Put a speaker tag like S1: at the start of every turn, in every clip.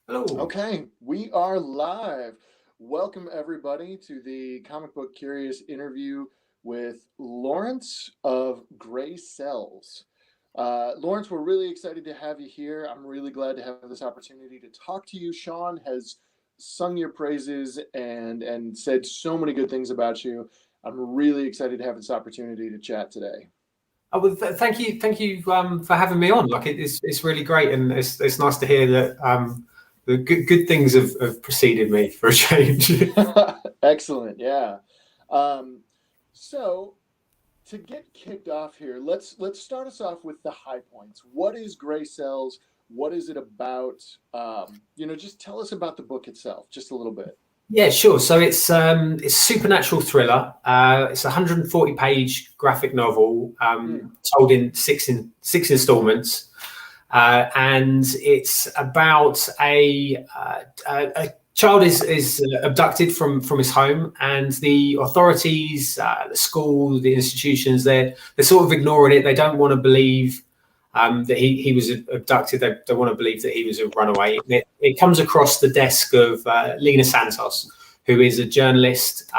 S1: Hello.
S2: Okay, we are live. Welcome everybody to the Comic Book Curious interview with Lawrence of Gray Cells. Lawrence, we're really excited to have you here. I'm really glad to have this opportunity to talk to you. Sean has sung your praises and said so many good things about you. I'm really excited to have this opportunity to chat today.
S1: Oh, well, thank you for having me on. Like it's really great, and it's nice to hear that the good things have preceded me for a change.
S2: Excellent, yeah. So to get kicked off here, let's start us off with the high points. What is Gray Cells? What is it about? Just tell us about the book itself, just a little bit.
S1: Yeah, sure. So it's a supernatural thriller. It's a 140-page graphic novel told in six installments. And it's about a child is abducted from his home, and the authorities, the school, the institutions, they're sort of ignoring it. They don't want to believe that he was abducted. They want to believe that he was a runaway. It comes across the desk of Lena Santos, who is a journalist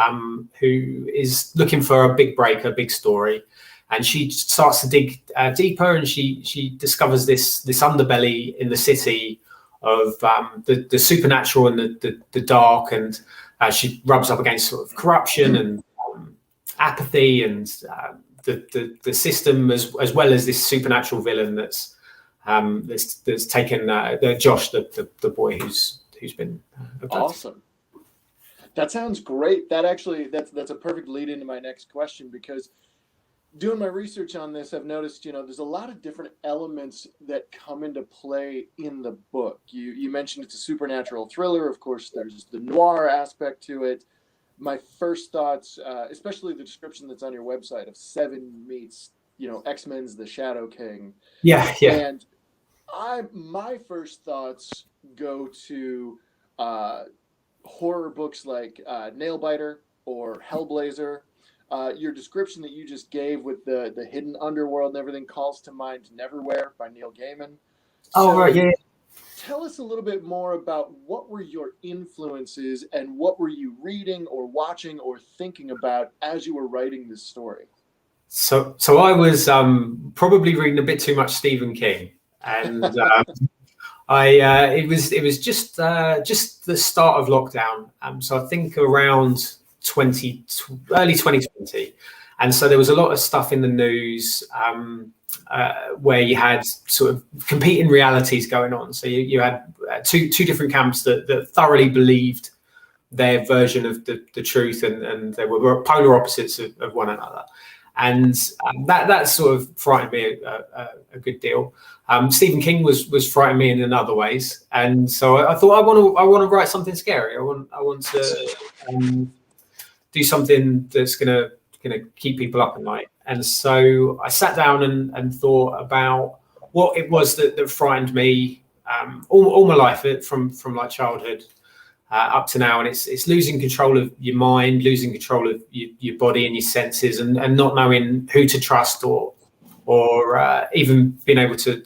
S1: who is looking for a big break, a big story. And she starts to dig deeper, and she discovers this underbelly in the city of the supernatural and the dark, and she rubs up against sort of corruption and apathy and the system, as well as this supernatural villain that's taken Josh, the boy who's been abducted.
S2: Awesome. That sounds great. That's a perfect lead into my next question, because doing my research on this, I've noticed, there's a lot of different elements that come into play in the book. You mentioned it's a supernatural thriller. Of course, there's the noir aspect to it. My first thoughts, especially the description that's on your website of Seven meets, X-Men's The Shadow King.
S1: Yeah.
S2: And my first thoughts go to horror books like Nailbiter or Hellblazer. Your description that you just gave with the hidden underworld and everything calls to mind Neverwhere by Neil Gaiman.
S1: Right, yeah.
S2: Tell us a little bit more about what were your influences and what were you reading or watching or thinking about as you were writing this story?
S1: So I was probably reading a bit too much Stephen King, and it was just the start of lockdown. So I think around early 2020, and so there was a lot of stuff in the news where you had sort of competing realities going on. So you had two different camps that thoroughly believed their version of the truth, and they were polar opposites of one another, and that sort of frightened me a good deal. Stephen King was frightening me in other ways, and so I thought I want to write something scary. I want to do something that's gonna keep people up at night. And so I sat down and thought about what it was that frightened me all my life, from like childhood up to now. And it's losing control of your mind, losing control of your body and your senses, and not knowing who to trust or even being able to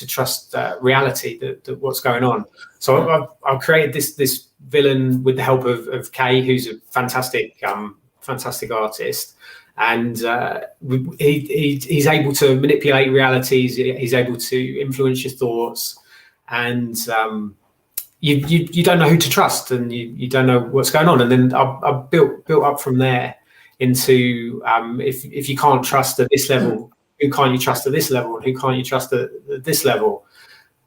S1: trust reality, that what's going on. So I've created this villain with the help of Kay, who's a fantastic artist, and he's able to manipulate realities. He's able to influence your thoughts, and you don't know who to trust, and you don't know what's going on. And then I built up from there into if you can't trust at this level, who can't you trust at this level, and who can't you trust at this level?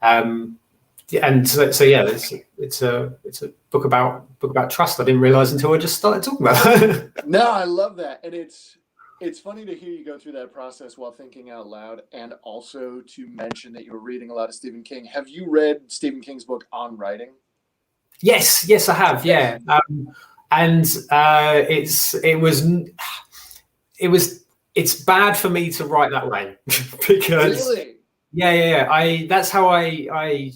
S1: And so yeah, it's a book about trust. I didn't realize until I just started talking about it.
S2: No, I love that, and it's funny to hear you go through that process while thinking out loud, and also to mention that you were reading a lot of Stephen King. Have you read Stephen King's book On Writing?
S1: Yes, I have. Yeah, and it's bad for me to write that way because
S2: really?
S1: Yeah. That's how I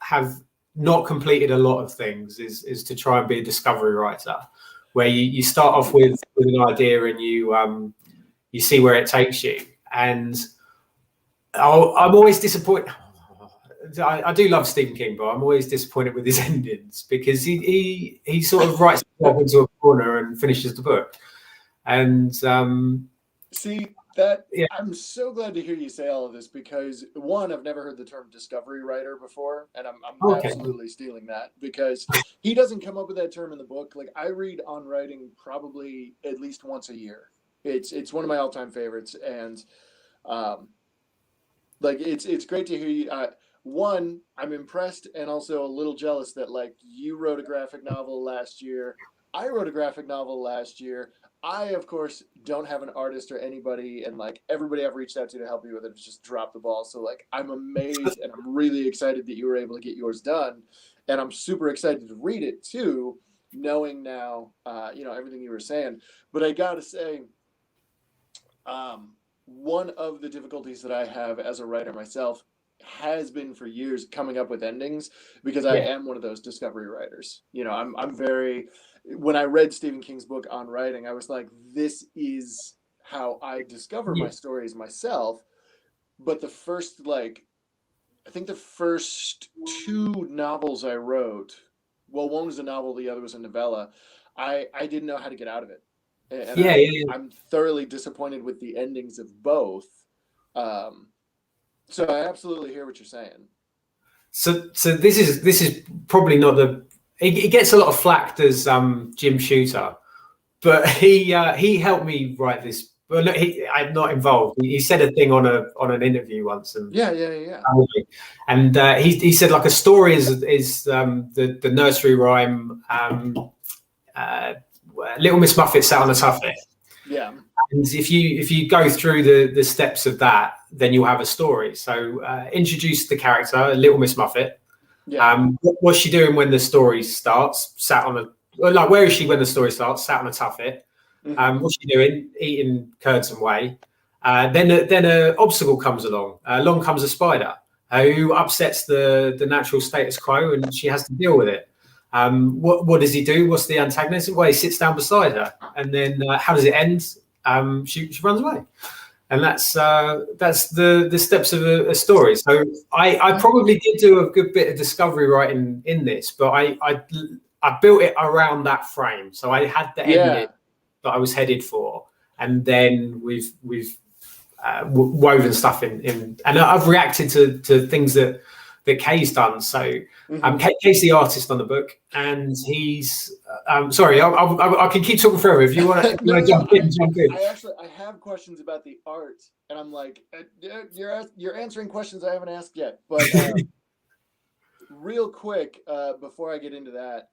S1: have not completed a lot of things, is to try and be a discovery writer, where you start off with an idea and you see where it takes you. And I'm always disappointed. I do love Stephen King, but I'm always disappointed with his endings because he sort of writes himself into a corner and finishes the book. And
S2: see that
S1: yeah.
S2: I'm so glad to hear you say all of this because one, I've never heard the term discovery writer before, and I'm
S1: Okay.
S2: absolutely stealing that because he doesn't come up with that term in the book. Like I read On Writing probably at least once a year. It's one of my all-time favorites, and like it's great to hear you. One, I'm impressed and also a little jealous that like you wrote a graphic novel last year. I wrote a graphic novel last year. I, of course, don't have an artist or anybody, and like everybody I've reached out to help me with it has just dropped the ball. So like I'm amazed and I'm really excited that you were able to get yours done, and I'm super excited to read it too, knowing now, everything you were saying. But I gotta say, one of the difficulties that I have as a writer myself has been for years coming up with endings because I am one of those discovery writers. I'm very. When I read Stephen King's book On Writing, I was like, this is how I discover my stories myself. But the first, I think the first two novels I wrote, well, one was a novel, the other was a novella, I didn't know how to get out of it. And I'm thoroughly disappointed with the endings of both. So I absolutely hear what you're saying.
S1: So this is probably not the. He gets a lot of flack as Jim Shooter, but he helped me write this. Well, no, I'm not involved. He said a thing on an interview once, and
S2: and
S1: he said like a story is the nursery rhyme. Little Miss Muffet sat on a tuffet.
S2: Yeah.
S1: And if you go through the steps of that, then you'll have a story. So introduce the character, Little Miss Muffet.
S2: Yeah.
S1: What's she doing when the story starts? Where is she when the story starts? Sat on a tuffet.
S2: Mm-hmm.
S1: What's she doing? Eating curds and whey. Then an obstacle comes along. Along comes a spider who upsets the natural status quo, and she has to deal with it. What does he do? What's the antagonist? Well, he sits down beside her, and then how does it end? She runs away. And that's the steps of a story. So I probably did do a good bit of discovery writing in this, but I built it around that frame. So I had the ending that I was headed for, and then we've woven stuff in, and I've reacted to things that Kay's done. So Kay's the artist on the book, and he's sorry, I can keep talking forever if you want to jump in.
S2: I have questions about the art, and I'm like, you're answering questions I haven't asked yet. But real quick, before I get into that,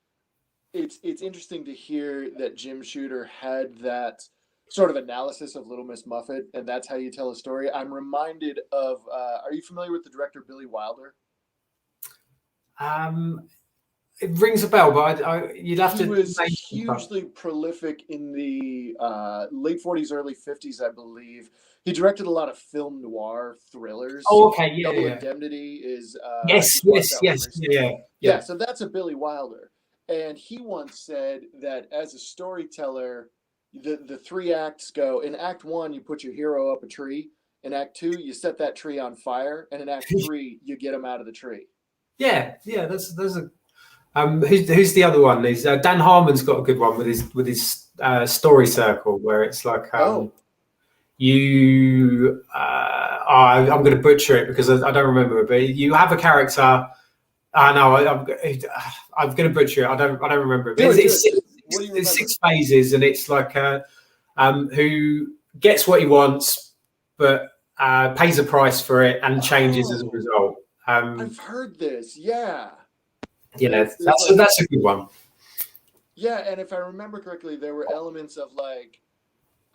S2: it's interesting to hear that Jim Shooter had that sort of analysis of Little Miss Muffet, and that's how you tell a story. I'm reminded of. Are you familiar with the director Billy Wilder?
S1: It rings a bell, but you'd have to.
S2: He was hugely prolific in the late 40s, early 50s, I believe. He directed a lot of film noir thrillers.
S1: Oh, okay,
S2: Double Indemnity is.
S1: Yes. Yeah.
S2: So that's a Billy Wilder, and he once said that as a storyteller, the three acts go. In Act 1, you put your hero up a tree. In Act 2, you set that tree on fire, and in Act 3, you get him out of the tree.
S1: Yeah. That's a. Who's the other one? Is Dan Harmon's got a good one with his story circle where it's like I'm going to butcher it because I don't remember it, but you have a character. I'm going to butcher it. I don't remember it. It's six phases, and it's like who gets what he wants, but pays a price for it and changes as a result.
S2: I've heard this. Yeah.
S1: That's a good one.
S2: Yeah, and if I remember correctly, there were elements of like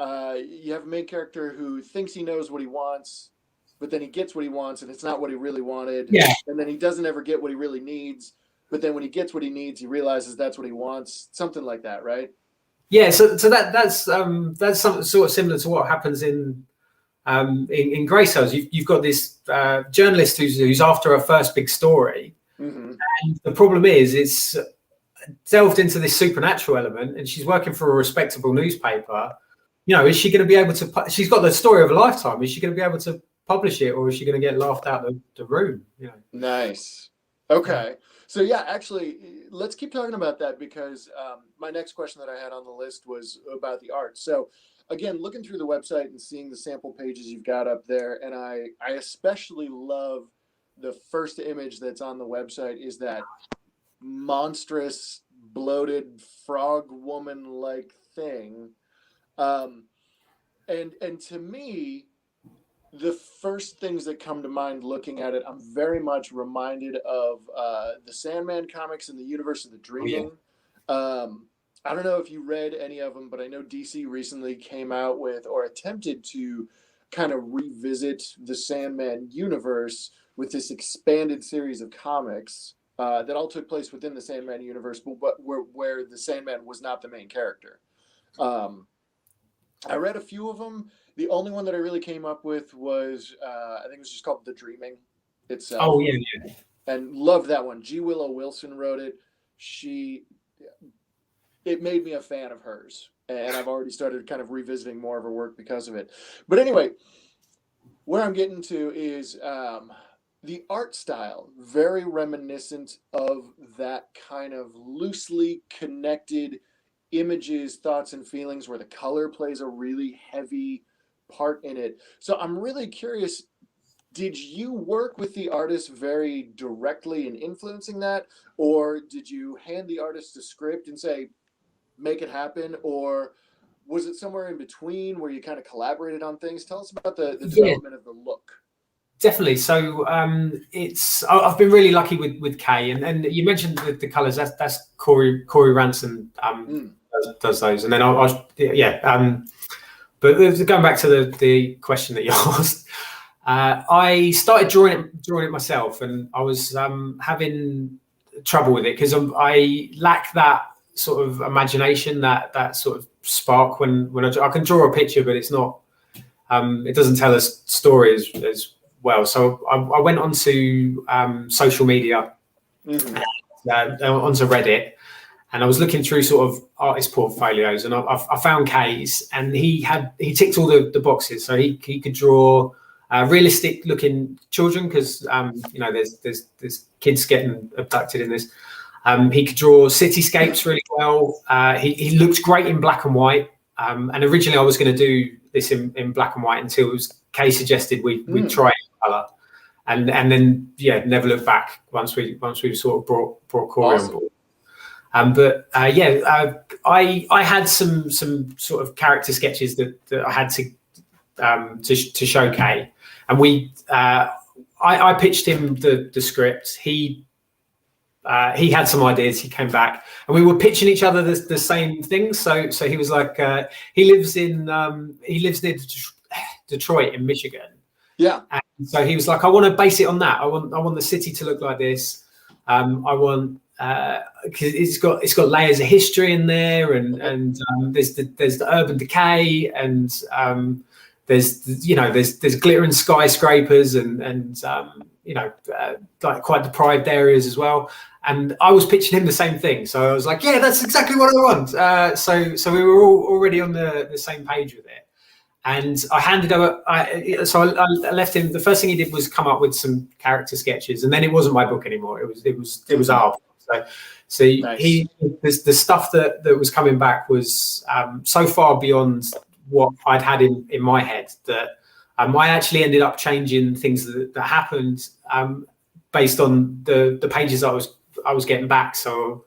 S2: you have a main character who thinks he knows what he wants, but then he gets what he wants, and it's not what he really wanted.
S1: Yeah. And
S2: then he doesn't ever get what he really needs, but then when he gets what he needs, he realizes that's what he wants. Something like that, right?
S1: Yeah. So that's something sort of similar to what happens in Grey Cells. You've got this journalist who's after her first big story.
S2: Mm-hmm.
S1: And the problem is it's delved into this supernatural element, and she's working for a respectable newspaper. Is she going to be able to? She's got the story of a lifetime. Is she going to be able to publish it, or is she going to get laughed out the room? You know.
S2: Nice. Okay. So yeah, actually, let's keep talking about that, because my next question that I had on the list was about the art. So again, looking through the website and seeing the sample pages you've got up there, and I especially love the first image that's on the website is that monstrous, bloated frog woman like thing. And to me, the first things that come to mind looking at it, I'm very much reminded of the Sandman comics and the Universe of the Dreaming. I don't know if you read any of them, but I know DC recently came out with, or attempted to kind of revisit the Sandman universe with this expanded series of comics that all took place within the Sandman universe, but where the Sandman was not the main character. I read a few of them. The only one that I really came up with was, I think it was just called The Dreaming itself.
S1: Oh, yeah.
S2: And loved that one. G. Willow Wilson wrote it. It made me a fan of hers. And I've already started kind of revisiting more of her work because of it. But anyway, where I'm getting to is the art style, very reminiscent of that kind of loosely connected images, thoughts, and feelings, where the color plays a really heavy part in it. So I'm really curious, did you work with the artist very directly in influencing that, or did you hand the artist a script and say, make it happen, or was it somewhere in between where you kind of collaborated on things? Tell us about the development of the look.
S1: Definitely. So I've been really lucky with Kay, and you mentioned the colours. That's Corey Ranson does those, and then but going back to the question that you asked, I started drawing it myself, and I was having trouble with it because I lack that sort of imagination, that sort of spark when I can draw a picture, but it's not. It doesn't tell a story as well. So I went onto social media, onto Reddit, and I was looking through sort of artist portfolios, and I found Kay's, and he ticked all the boxes. So he could draw realistic looking children, because there's kids getting abducted in this. He could draw cityscapes really well. He looked great in black and white. And originally I was going to do this in black and white until Kay suggested we try it in color, and then never looked back once we sort of brought Corey on board. I had some sort of character sketches that I had to show Kay, and I pitched him the script. He had some ideas. He came back, and we were pitching each other the same things. So he was like, he lives near Detroit in Michigan. Yeah. And so he was like, I want to base it on that. I want the city to look like this. I want because it's got layers of history in there, and there's the urban decay, and there's glittering skyscrapers and like quite deprived areas as well. And I was pitching him the same thing, so I was like, yeah, that's exactly what I want. So we were all already on the same page with it. And I handed over. I left him. The first thing he did was come up with some character sketches, and then it wasn't my book anymore. It was our book. So nice. The stuff that was coming back was so far beyond what I'd had in my head that I actually ended up changing things that happened based on the pages I was getting back. So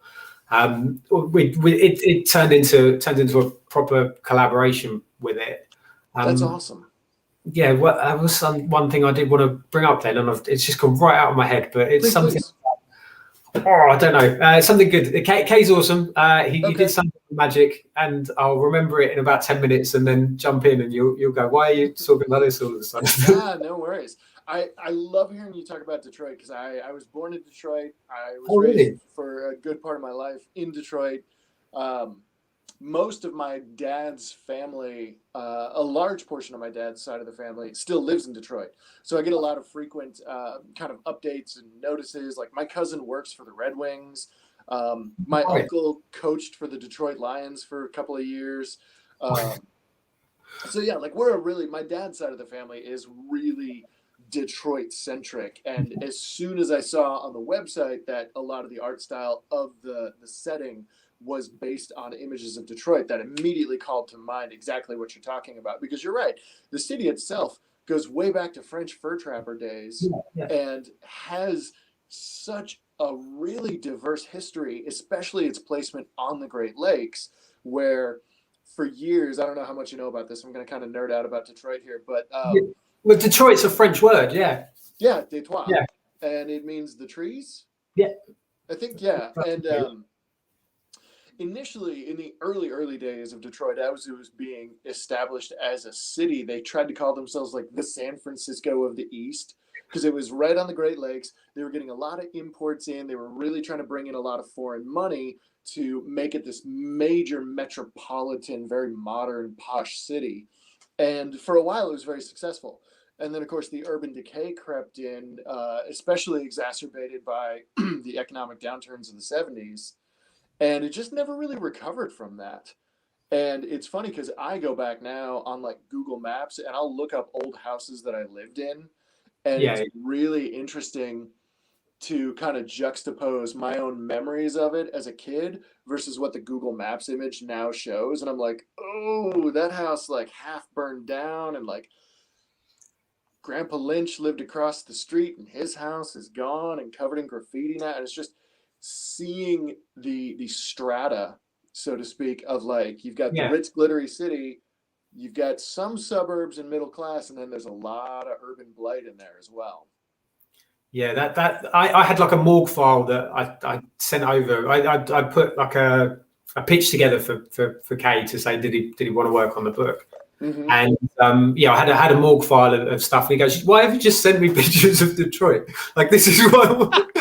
S1: it turned into a proper collaboration with it.
S2: That's awesome.
S1: Yeah, well, that was one thing I did want to bring up then, and it's just gone right out of my head. But it's something. Please. Oh, I don't know. Something good. Kay's awesome. He did something magic, and I'll remember it in about 10 minutes, and then jump in, and you'll go, "Why are you talking about this all of a sudden?"
S2: No worries. I love hearing you talk about Detroit, because I was born in Detroit. I was raised for a good part of my life in Detroit. Most of my dad's family, a large portion of my dad's side of the family, still lives in Detroit. So I get a lot of frequent kind of updates and notices. Like, my cousin works for the Red Wings. My uncle coached for the Detroit Lions for a couple of years. So yeah, like my dad's side of the family is really Detroit centric. And as soon as I saw on the website that a lot of the art style of the setting was based on images of Detroit, that immediately called to mind exactly what you're talking about. Because you're right, the city itself goes way back to French fur trapper days and has such a really diverse history, especially its placement on the Great Lakes, where for years, I don't know how much you know about this. I'm going to kind of nerd out about Detroit here, but
S1: well, Detroit's a French word, yeah.
S2: Yeah, Detroit,
S1: Yeah,
S2: and it means the trees.
S1: yeah,
S2: I think, yeah, and initially in the early days of Detroit, as it was being established as a city, they tried to call themselves like the San Francisco of the East because it was right on the Great Lakes. They were getting a lot of imports in. They were really trying to bring in a lot of foreign money to make it this major metropolitan, very modern, posh city. And for a while, it was very successful. And then, of course, the urban decay crept in, especially exacerbated by the economic downturns of the 70s. And it just never really recovered from that. And it's funny because I go back now on like Google Maps and I'll look up old houses that I lived in. And
S1: yeah,
S2: it's really interesting to kind of juxtapose my own memories of it as a kid versus what the Google Maps image now shows. And I'm like, oh, that house like half burned down, and like Grandpa Lynch lived across the street and his house is gone and covered in graffiti now. And it's just seeing the strata, so to speak, of like you've got the
S1: yeah.
S2: Ritz glittery city, you've got some suburbs and middle class, and then there's a lot of urban blight in there as well.
S1: Yeah, that I had like a morgue file that I sent over. I put like a pitch together for Kay to say did he want to work on the book,
S2: Mm-hmm.
S1: and yeah, I had a morgue file of stuff. And he goes, "Why have you just sent me pictures of Detroit? Like this is what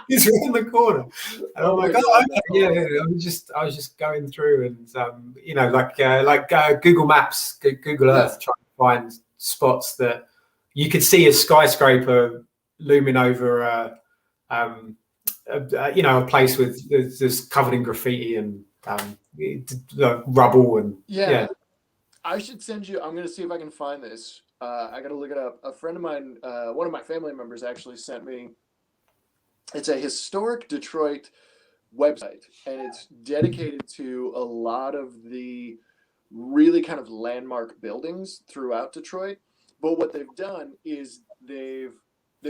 S1: is around the corner." And I'm like, "Oh, okay, yeah." I was just going through and you know, like Google Maps, Google Earth, trying to find spots that you could see a skyscraper looming over you know, a place with that's covered in graffiti and rubble and
S2: Yeah. I should send you. I'm going to see if I can find this. I got to look it up. A friend of mine, one of my family members, actually sent me. It's a historic Detroit website, and it's dedicated to a lot of the really kind of landmark buildings throughout Detroit. But what they've done is they've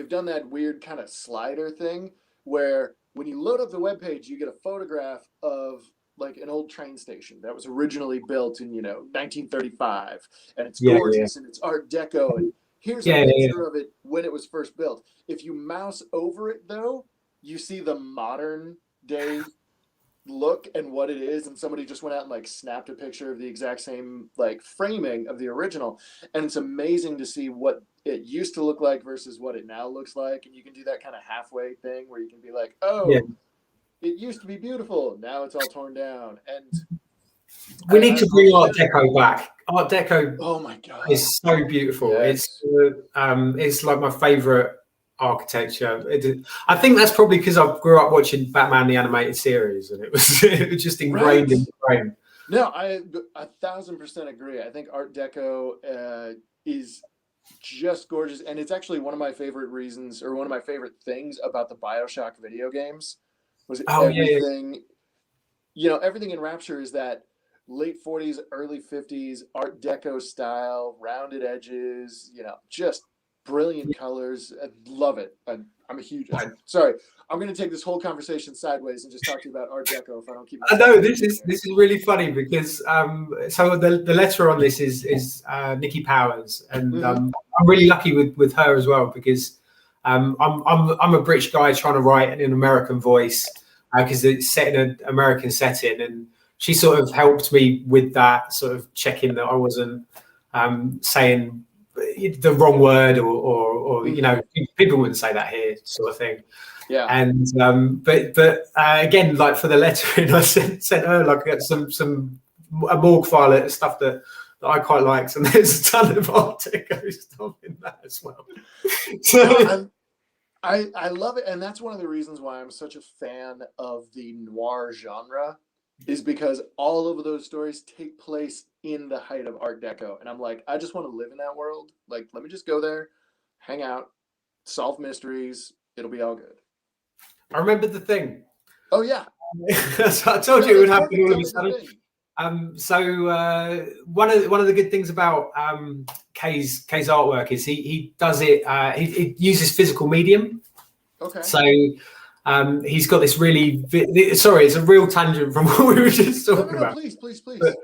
S2: done that weird kind of slider thing where when you load up the webpage, you get a photograph of like an old train station that was originally built in 1935, and it's gorgeous and it's Art Deco, and here's a picture of it when it was first built. If you mouse over it though, you see the modern day look and what it is, and somebody just went out and like snapped a picture of the exact same like framing of the original, and it's amazing to see what it used to look like versus what it now looks like. And you can do that kind of halfway thing where you can be like, oh, it used to be beautiful, now it's all torn down. And
S1: we need to bring Art Deco back. Art Deco,
S2: oh my god,
S1: is so beautiful. It's like my favorite architecture. I think that's probably because I grew up watching Batman the animated series, and it was just ingrained in the brain.
S2: No, I 1,000% agree. I think Art Deco is just gorgeous, and it's actually one of my favorite reasons, or one of my favorite things about the BioShock video games was everything. Everything in Rapture is that late 40s, early 50s Art Deco style, rounded edges, just brilliant colors. I love it. I'm a huge. Sorry, I'm going to take this whole conversation sideways and just talk to you about Art Deco if I don't keep.
S1: I know this is really funny because so the letter on this is Nikki Powers, and I'm really lucky with her as well because I'm a British guy trying to write an American voice because it's set in an American setting, and she sort of helped me with that, sort of checking that I wasn't saying the wrong word or people wouldn't say that here, sort of thing.
S2: Yeah.
S1: And but again, like for the lettering, I sent her like a morgue file of stuff that I quite liked, and there's a ton of Art Deco stuff in that as well.
S2: So I love it, and that's one of the reasons why I'm such a fan of the noir genre. is because all of those stories take place in the height of Art Deco. And I'm like, I just want to live in that world. Like, let me just go there, hang out, solve mysteries. It'll be all good.
S1: I remembered the thing.
S2: Oh, yeah.
S1: So I told you it would happen all of a sudden.
S2: Thing.
S1: One of the good things about Kay's artwork is he does it. He uses physical medium.
S2: Okay.
S1: So he's got this really. Sorry, it's a real tangent from what we were just talking about.
S2: Please.
S1: But,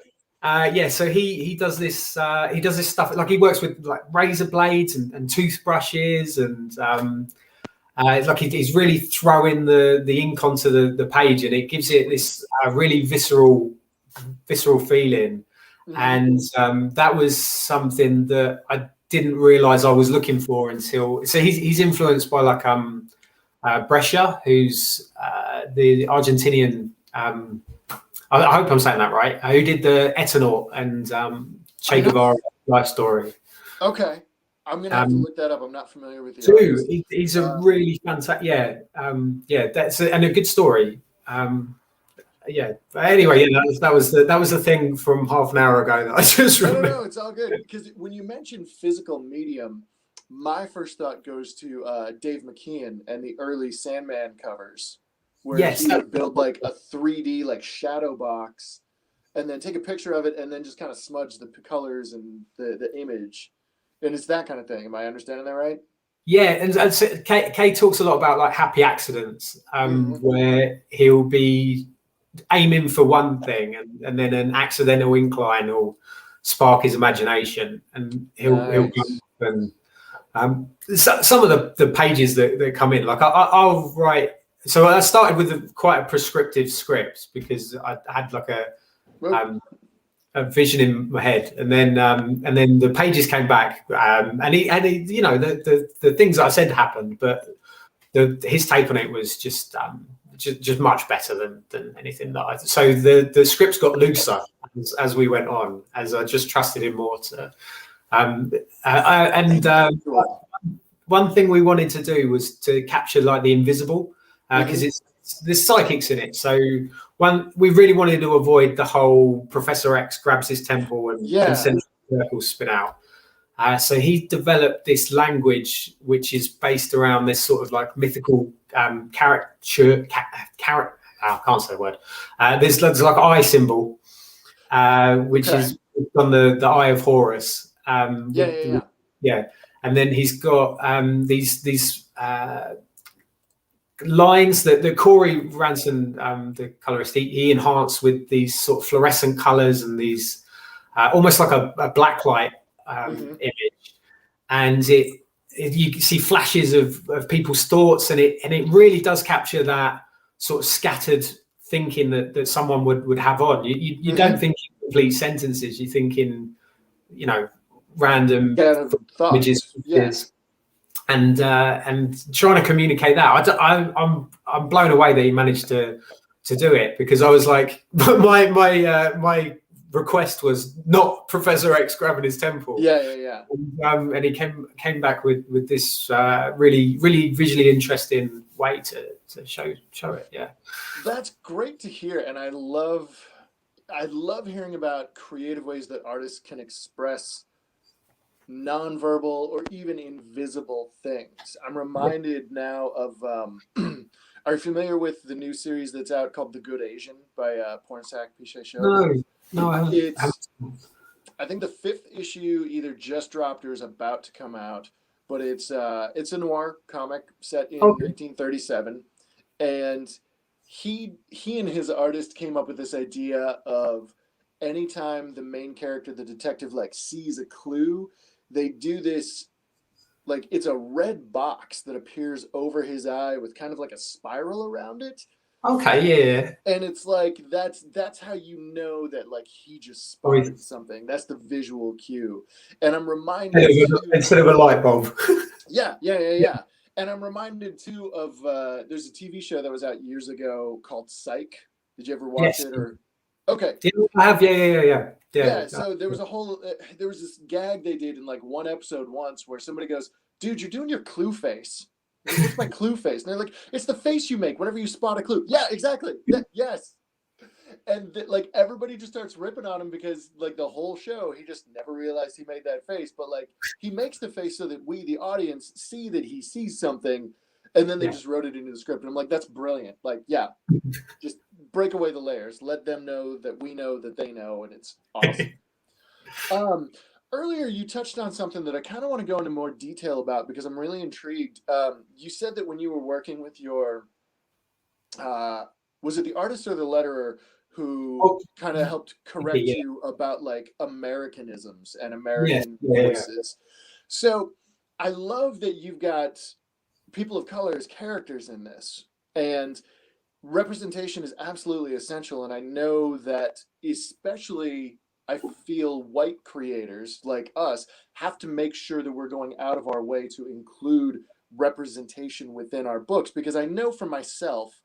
S1: so he does this. He does this stuff. Like he works with like razor blades and toothbrushes and. It's like he's really throwing the ink onto the page, and it gives it this really visceral feeling. And that was something that I didn't realize I was looking for until. So he's influenced by like Brescia, who's the Argentinian. I hope I'm saying that right. Who did the Eternaught and Che Guevara life story?
S2: Okay. I'm gonna have to look that up. I'm not familiar with the
S1: artist. He's a really fantastic. That's and a good story. But anyway, that was the thing from half an hour ago that I just remembered.
S2: No, it's all good, because when you mention physical medium, my first thought goes to Dave McKeon and the early Sandman covers, where he would build like a 3D like shadow box, and then take a picture of it, and then just kind of smudge the colors and the image. And it's that kind of thing. Am I understanding that right?
S1: Yeah, and so Kay talks a lot about like happy accidents, where he'll be aiming for one thing, and then an accidental incline will spark his imagination, and he'll go and some of the pages that come in. Like I'll write. So I started with quite a prescriptive script because I had like a vision in my head, and then the pages came back, and he the things that I said happened, but his take on it was just much better than anything that I. So the scripts got looser as we went on, as I just trusted him more to. One thing we wanted to do was to capture like the invisible, because there's psychics in it. So we really wanted to avoid the whole Professor X grabs his temple and concentric circles spin out. So he developed this language which is based around this sort of like mythical caricature. I can't say the word. There's like an eye symbol, which is on the Eye of Horus. And then he's got these lines that Corey Ranson, the colorist, he enhanced with these sort of fluorescent colors and these almost like a blacklight image, and you can see flashes of people's thoughts, and it really does capture that sort of scattered thinking that someone would have on. You don't think in complete sentences. You think in random images. And trying to communicate that, I'm blown away that he managed to do it, because I was like, my request was not Professor X grabbing his temple. And he came back with this really visually interesting way to show it. Yeah,
S2: that's great to hear, and I love hearing about creative ways that artists can express nonverbal or even invisible things. I'm reminded now of are you familiar with the new series that's out called The Good Asian by Pornsak Pichai Show?
S1: No, I haven't.
S2: I think the 5th issue either just dropped or is about to come out, but it's a noir comic set in 1937, and he and his artist came up with this idea of anytime the main character, the detective, like sees a clue, they do this, like it's a red box that appears over his eye with kind of like a spiral around it.
S1: Okay, yeah.
S2: And it's like that's how you know that like he just spotted something. That's the visual cue. And I'm reminded
S1: instead of a light bulb.
S2: Yeah. And I'm reminded too of there's a TV show that was out years ago called Psych. Did you ever watch it? Or okay.
S1: I have. Yeah.
S2: So there was this gag they did in like one episode once where somebody goes, "Dude, you're doing your clue face." What's my clue face? And they're like, "It's the face you make whenever you spot a clue." Yeah, exactly. Yes. like everybody just starts ripping on him because like the whole show he just never realized he made that face, but like he makes the face so that we, the audience, see that he sees something, and then they just wrote it into the script. And I'm like, that's brilliant. Like, yeah, just break away the layers, let them know that we know that they know, and it's awesome. Earlier you touched on something that I kind of want to go into more detail about because I'm really intrigued. You said that when you were working with your was it the artist or the letterer who kind of helped correct you about like Americanisms and American voices? So I love that you've got people of color as characters in this, and representation is absolutely essential. And I know that especially I feel white creators like us have to make sure that we're going out of our way to include representation within our books, because I know for myself,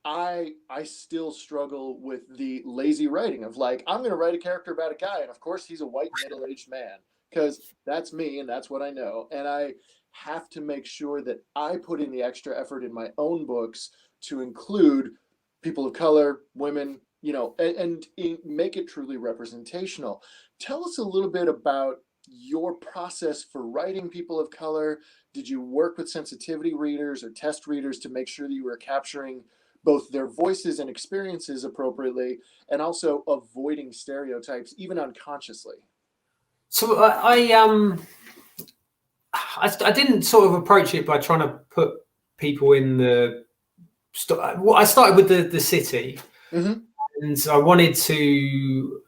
S2: I still struggle with the lazy writing of like, I'm going to write a character about a guy, and of course he's a white middle-aged man because that's me and that's what I know. And I have to make sure that I put in the extra effort in my own books to include people of color, women, you know, and make it truly representational. Tell us a little bit about your process for writing people of color. Did you work with sensitivity readers or test readers to make sure that you were capturing both their voices and experiences appropriately, and also avoiding stereotypes, even unconsciously?
S1: So I didn't sort of approach it by trying to put people in the. I started with the city, and I wanted to.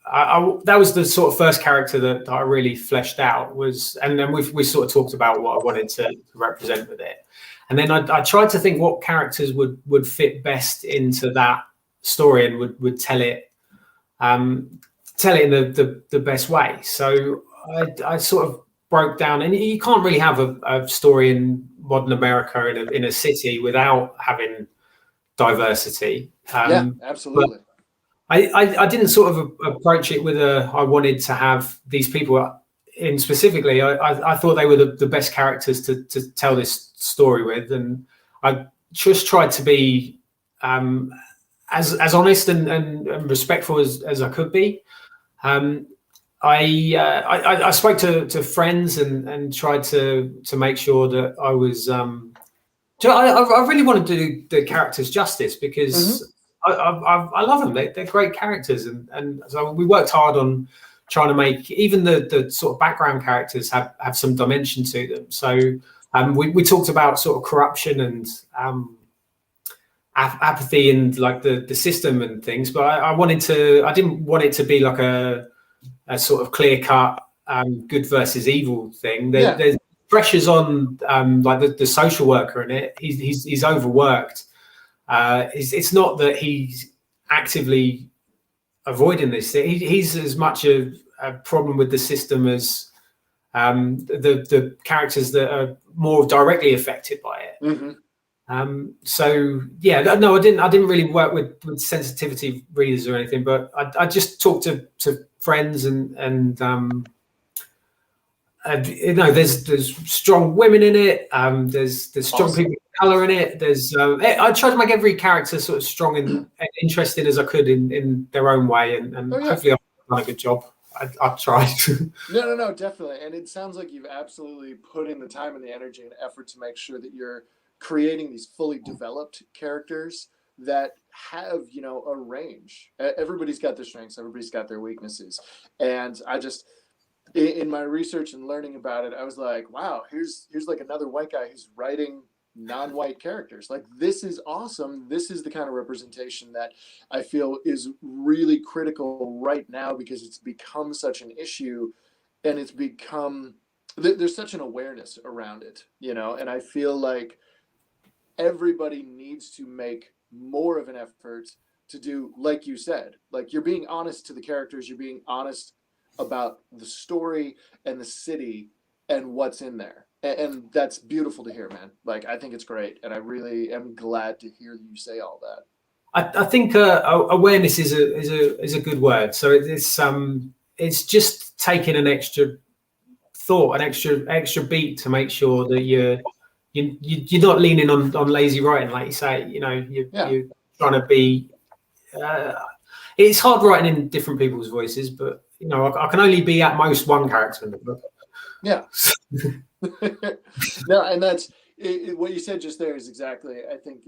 S1: That was the sort of first character that I really fleshed out was, and then we sort of talked about what I wanted to represent with it. And then I tried to think what characters would fit best into that story and would tell it in the best way. So I sort of broke down, and you can't really have a story in modern America in a city without having diversity.
S2: Yeah, absolutely.
S1: I didn't sort of approach it with I wanted to have these people in specifically. I thought they were the best characters to tell this story with, and I just tried to be as honest and respectful as I could be. I spoke to friends and tried to make sure that I was. I really wanted to do the characters justice because I love them. They're great characters, and so we worked hard on trying to make even the sort of background characters have some dimension to them. So we talked about sort of corruption and apathy and like the system and things, but I didn't want it to be like a sort of clear cut good versus evil thing. There's pressures on like the social worker in it. He's overworked. It's not that he's actively avoiding this. He's as much a problem with the system as the characters that are more directly affected by it. So yeah, no, I didn't really work with sensitivity readers or anything, but I just talked to friends and you know, there's strong women in it. There's strong people of color in it. I tried to make every character sort of strong and interesting as I could in their own way, and hopefully I've done a good job. I've tried.
S2: No, definitely. And it sounds like you've absolutely put in the time and the energy and effort to make sure that you're creating these fully developed characters that have, you know, a range. Everybody's got their strengths, everybody's got their weaknesses. And I just, in my research and learning about it, I was like, wow, here's like another white guy who's writing non-white characters. Like, this is awesome. This is the kind of representation that I feel is really critical right now, because it's become such an issue, and it's become, there's such an awareness around it, you know, and I feel like everybody needs to make more of an effort to do, like you said, like, you're being honest to the characters, you're being honest about the story and the city and what's in there. And that's beautiful to hear, man. Like, I think it's great. And I really am glad to hear you say all that.
S1: I think awareness is a good word. So it's just taking an extra thought, an extra beat to make sure that you're not leaning on lazy writing, like you say. You know, you're trying to be. It's hard writing in different people's voices, but you know, I can only be at most one character in the book.
S2: Yeah. No, and that's what you said just there is exactly, I think,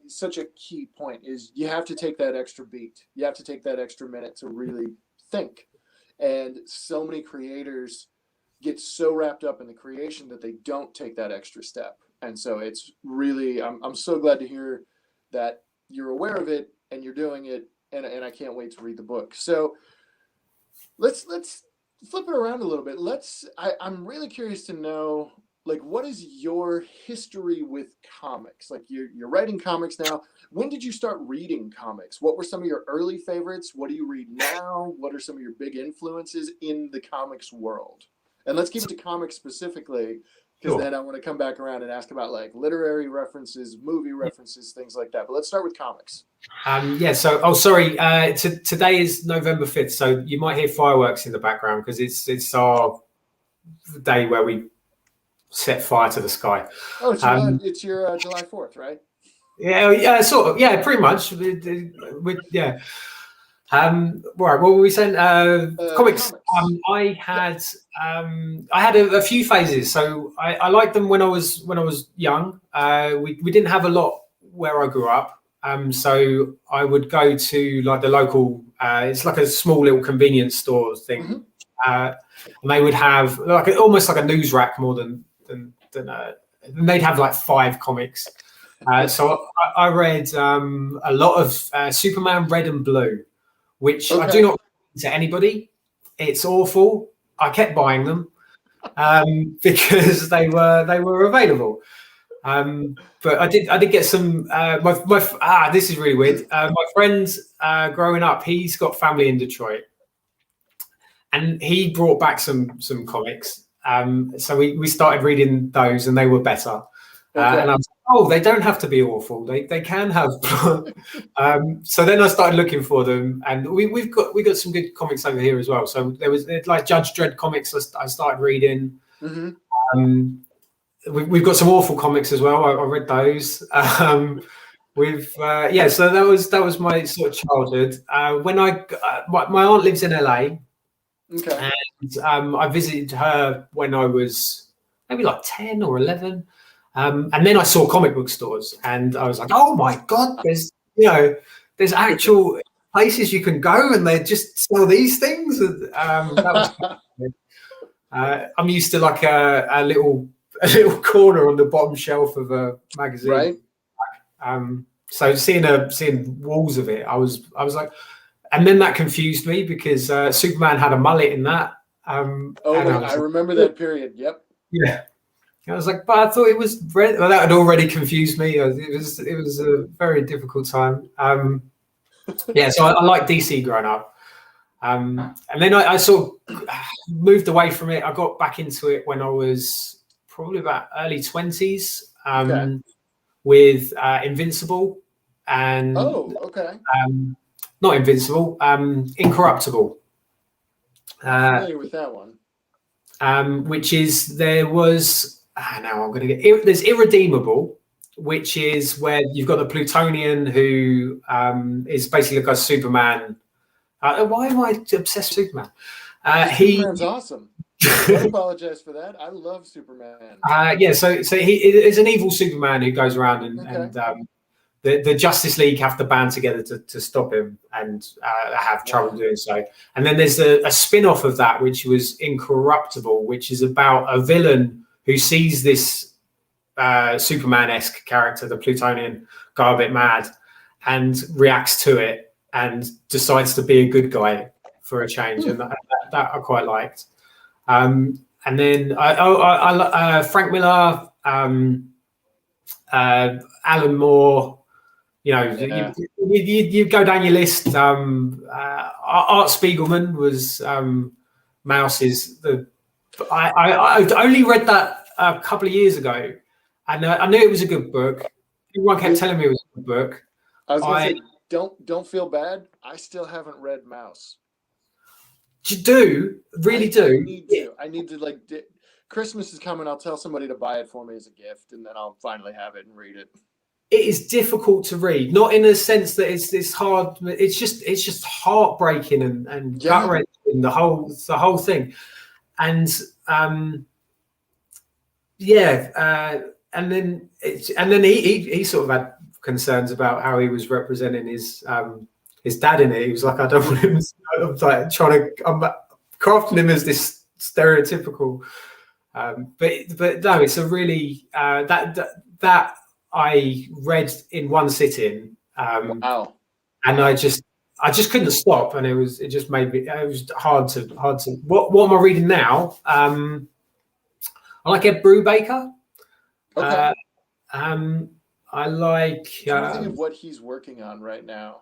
S2: such a key point is you have to take that extra beat. You have to take that extra minute to really think. And so many creators get so wrapped up in the creation that they don't take that extra step. And so it's really, I'm so glad to hear that you're aware of it and you're doing it. And I can't wait to read the book. So let's flip it around a little bit. I'm really curious to know, like, what is your history with comics? Like, you're writing comics now. When did you start reading comics? What were some of your early favorites? What do you read now? What are some of your big influences in the comics world? And let's keep it to comics specifically, because then I want to come back around and ask about like literary references, movie references, things like that. But let's start with comics.
S1: So, sorry. Today is November 5th, so you might hear fireworks in the background because it's our day where we set fire to the sky.
S2: Oh, it's your July 4th, right?
S1: Yeah, sort of. Yeah, pretty much. Yeah. Right. What were we saying? Comics. I had a few phases. So I liked them when I was young. We didn't have a lot where I grew up. So I would go to like the local. It's like a small little convenience store thing.
S2: Mm-hmm.
S1: And they would have like almost like a news rack more than they'd have like 5 comics. So I read a lot of Superman Red and Blue, which I do not recommend to anybody. It's awful. I kept buying them because they were available. But I did get some. This is really weird. My friend growing up, he's got family in Detroit, and he brought back some comics. So we started reading those, and they were better. And I was like, oh, they don't have to be awful. They can have. So then I started looking for them, and we got some good comics over here as well. So there was like Judge Dredd comics. I started reading. Mm-hmm. We've got some awful comics as well. I read those. So that was my sort of childhood. When my aunt lives in LA. Okay. And I visited her when I was maybe like 10 or 11. And then I saw comic book stores and I was like, oh my God, there's actual places you can go and they just sell these things. That was I'm used to like a little corner on the bottom shelf of a magazine.
S2: Right.
S1: So seeing walls of it, I was like, and then that confused me because Superman had a mullet in that.
S2: I remember that period. Yep.
S1: Yeah. I was like, but I thought it was red. Well, that had already confused me. It was a very difficult time. So I liked DC growing up. And then I sort of moved away from it. I got back into it when I was probably about early 20s with Invincible and not Invincible, Incorruptible.
S2: Familiar with that one.
S1: Which is there's Irredeemable, which is where you've got the Plutonian who is basically like a Superman. Why am I obsessed with Superman?
S2: Superman's awesome. I apologize for that. I love Superman.
S1: So he is an evil Superman who goes around and the Justice League have to band together to stop him and have trouble doing so. And then there's a spin-off of that, which was Incorruptible, which is about a villain who sees this Superman-esque character, the Plutonian, go a bit mad and reacts to it and decides to be a good guy for a change. And that I quite liked. And then Frank Miller, Alan Moore, you go down your list. Art Spiegelman was Mouse's. I only read that a couple of years ago, and I knew it was a good book. Everyone kept telling me it was a good book.
S2: I was going to say, don't feel bad. I still haven't read Mouse.
S1: You do, really do.
S2: I need to Christmas is coming. I'll tell somebody to buy it for me as a gift, and then I'll finally have it and read it.
S1: it is difficult to read, not in a sense that it's hard. It's just heartbreaking and gut wrenching, the whole thing. And and then he sort of had concerns about how he was representing his dad in it. He was like, I don't want him. I'm like I'm crafting him as this stereotypical. But no, it's a really that I read in one sitting.
S2: Wow.
S1: And I just couldn't stop, and it just made me. It was hard to. What am I reading now? I like Ed Brubaker.
S2: Okay.
S1: I like.
S2: I'm thinking of what he's working on right now,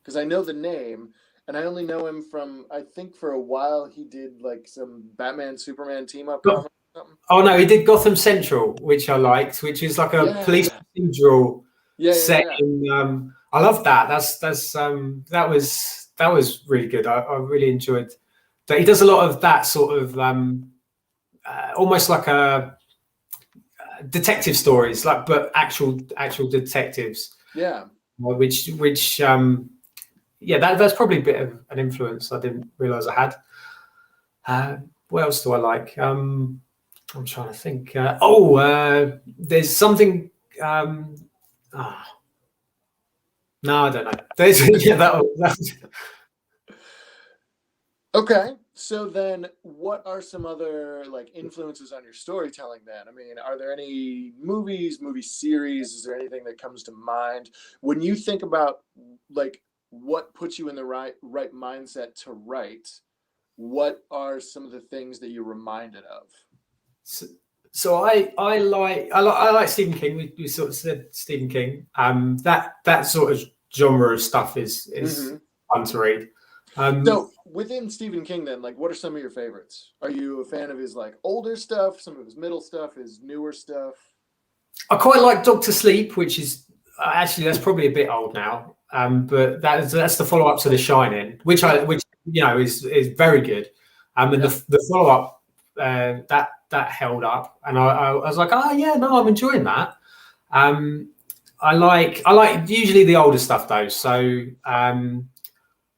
S2: because I know the name, and I only know him from. I think for a while he did like some Batman Superman team up.
S1: Oh no, he did Gotham Central, which I liked, which is like a police procedural set in. I love that. That was really good. I really enjoyed that. He does a lot of that sort of almost like a detective stories, like but actual detectives.
S2: Yeah.
S1: Which that's probably a bit of an influence I didn't realize I had. What else do I like? I'm trying to think. There's something. No, I don't know. There's
S2: Okay, so then what are some other like influences on your storytelling then? I mean, are there any movies, movie series? Is there anything that comes to mind when you think about like what puts you in the right mindset to write? What are some of the things that you're reminded of?
S1: So I like Stephen King. We sort of said Stephen King. That sort of genre of stuff is fun to read.
S2: So within Stephen King, then, like, what are some of your favorites? Are you a fan of his like older stuff, some of his middle stuff, his newer stuff?
S1: I quite like Doctor Sleep, which is actually that's probably a bit old now. But that's the follow up to The Shining, which is very good. And the follow up that held up, and I was like, oh yeah, no, I'm enjoying that. I like usually the older stuff though. So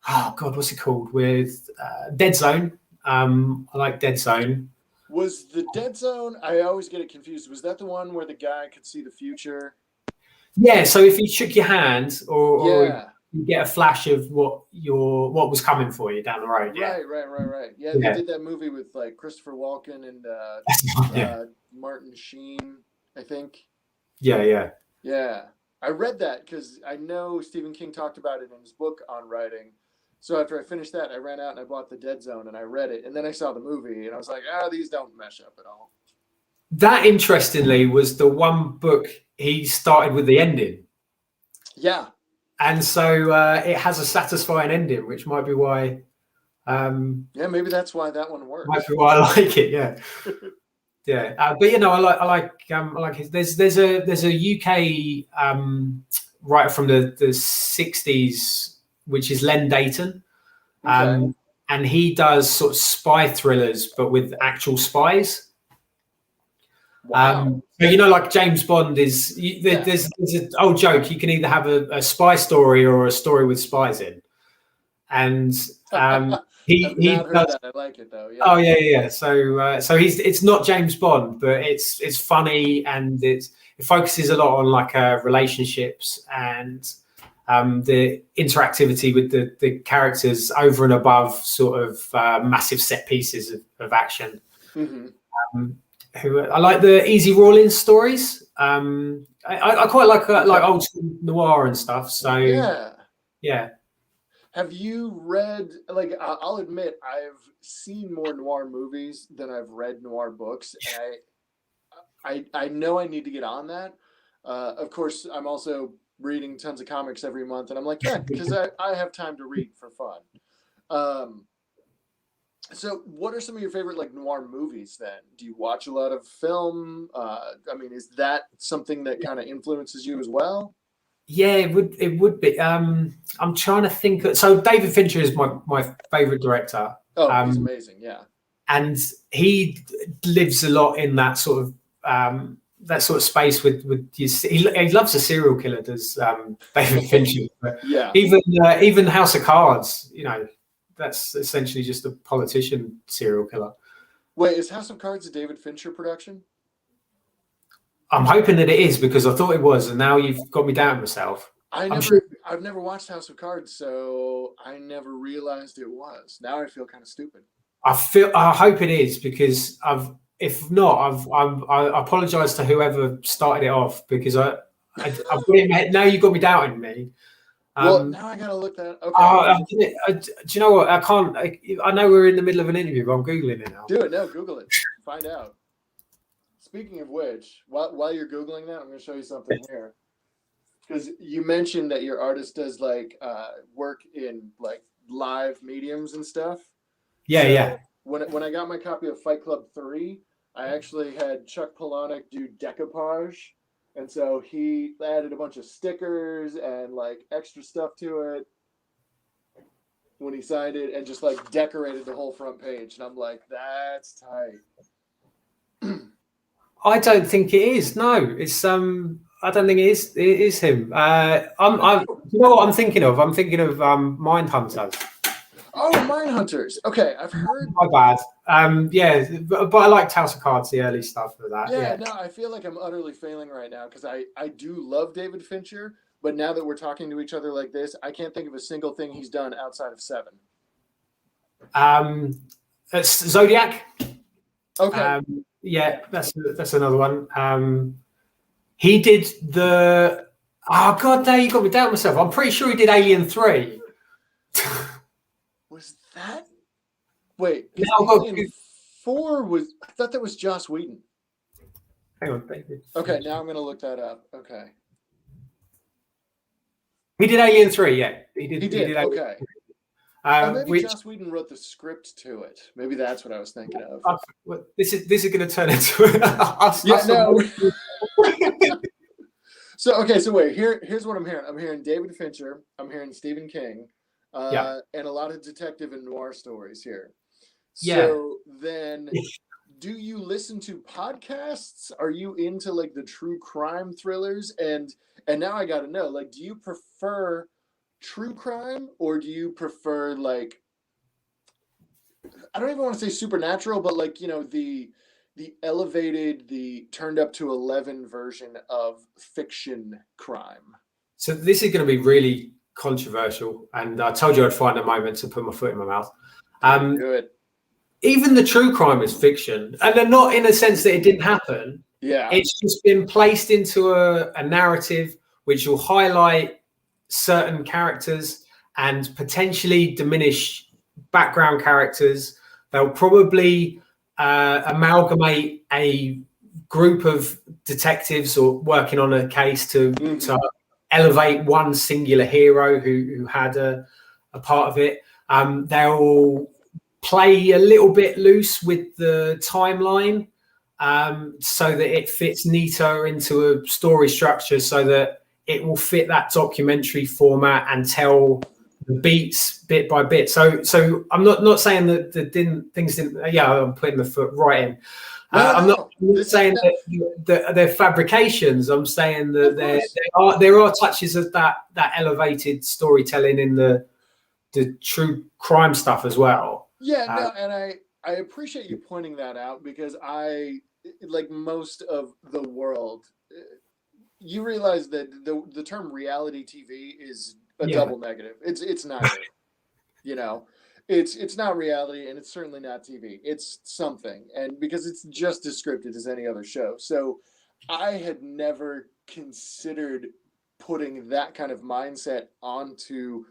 S1: oh God, what's it called? With Dead Zone. I like Dead Zone.
S2: Was the Dead Zone? I always get it confused. Was that the one where the guy could see the future?
S1: Yeah. So if you shook your hand, or you get a flash of what was coming for you down the road. Yeah.
S2: Right. Yeah, they did that movie with like Christopher Walken and Martin Sheen, I think.
S1: Yeah.
S2: I read that because I know Stephen King talked about it in his book on writing. So after I finished that, I ran out and I bought The Dead Zone and I read it. And then I saw the movie and I was like, these don't mesh up at all.
S1: That, interestingly, was the one book he started with the ending.
S2: Yeah.
S1: And so it has a satisfying ending, which might be why.
S2: Maybe that's why that one works.
S1: Might be why I like it. Yeah. Yeah. But I like his. There's a UK writer from the 60s, which is Len Dayton. And he does sort of spy thrillers, but with actual spies.
S2: Wow.
S1: But like James Bond is. There's an old joke. You can either have a spy story or a story with spies in, and he does.
S2: That. I like it though. Yeah.
S1: Oh yeah. So it's not James Bond, but it's funny and it focuses a lot on like relationships and the interactivity with the characters over and above sort of massive set pieces of action. I like the Easy Rawlins stories. I quite like old school noir and stuff. So yeah.
S2: Have you read, like, I'll admit, I've seen more noir movies than I've read noir books. And I know I need to get on that. Of course, I'm also reading tons of comics every month. And I'm like, because I have time to read for fun. So what are some of your favorite, like, noir movies then? Do you watch a lot of film? I mean, is that something that kind of influences you as well?
S1: Yeah, it would be. I'm trying to think. So David Fincher is my favorite director.
S2: Oh, he's amazing. Yeah.
S1: And he lives a lot in that sort of that sort of space with he loves a serial killer, does David Fincher. But
S2: Yeah.
S1: even House of Cards, that's essentially just a politician serial killer.
S2: Wait, is House of Cards a David Fincher production?
S1: I'm hoping that it is, because I thought it was, and now you've got me doubting myself.
S2: I've never watched House of Cards, so I never realized it was. Now I feel kind of stupid.
S1: I hope it is, because if not, I apologize to whoever started it off, because I've got it in my head. Now you've got me doubting me.
S2: Well, now I gotta look that. Okay.
S1: Do you know what? I can't. I know we're in the middle of an interview, but I'm googling it now.
S2: Do it. No, Google it. Find out. Speaking of which, while you're googling that, I'm going to show you something here. Because you mentioned that your artist does like work in like live mediums and stuff.
S1: Yeah.
S2: When I got my copy of Fight Club 3, I actually had Chuck Palahniuk do decoupage. And so he added a bunch of stickers and like extra stuff to it when he signed it, and just like decorated the whole front page. And I'm like, that's tight.
S1: I don't think it is. No, it's I don't think it is. It is him. You know what I'm thinking of? I'm thinking of Mindhunters.
S2: Oh, Mindhunters. Okay, I've heard.
S1: My bad. Yeah, but I liked House of Cards, the early stuff for that.
S2: Yeah, no, I feel like I'm utterly failing right now, because I do love David Fincher, but now that we're talking to each other like this, I can't think of a single thing he's done outside of Seven.
S1: It's Zodiac.
S2: Okay.
S1: Yeah, that's another one. He did the. Oh God, now you got me down myself. I'm pretty sure he did Alien 3.
S2: Was that? Wait,
S1: No,
S2: Alien 4 was. I thought that was Joss Whedon.
S1: Hang on, baby.
S2: Okay, now I'm gonna look that up. Okay.
S1: He did Alien 3. Yeah, he did.
S2: Okay. Maybe Joss Whedon wrote the script to it. Maybe that's what I was thinking of.
S1: This is going to turn into
S2: no. So wait. Here's what I'm hearing. I'm hearing David Fincher. I'm hearing Stephen King, and a lot of detective and noir stories here. So then, do you listen to podcasts? Are you into like the true crime thrillers? And now I got to know, like, do you prefer true crime, or do you prefer like, I don't even want to say supernatural, but like, the elevated, the turned up to 11 version of fiction crime?
S1: So this is going to be really controversial, and I told you I'd find a moment to put my foot in my mouth.
S2: Do it.
S1: Even the true crime is fiction, and they're not in a sense that it didn't happen.
S2: Yeah,
S1: it's just been placed into a narrative which will highlight certain characters and potentially diminish background characters. They'll probably amalgamate a group of detectives or working on a case to elevate one singular hero who had a part of it. They'll play a little bit loose with the timeline so that it fits neater into a story structure, so that it will fit that documentary format and tell the beats bit by bit. So I'm not saying that things didn't. Yeah, I'm putting the foot right in. I'm not saying that they're fabrications. I'm saying that there are touches of that elevated storytelling in the true crime stuff as well.
S2: Yeah, no, and I appreciate you pointing that out, because I, like most of the world, you realize that the term reality TV is a double negative. It's not good. It's not reality, and it's certainly not TV. It's something, and because it's just as scripted as any other show. So I had never considered putting that kind of mindset onto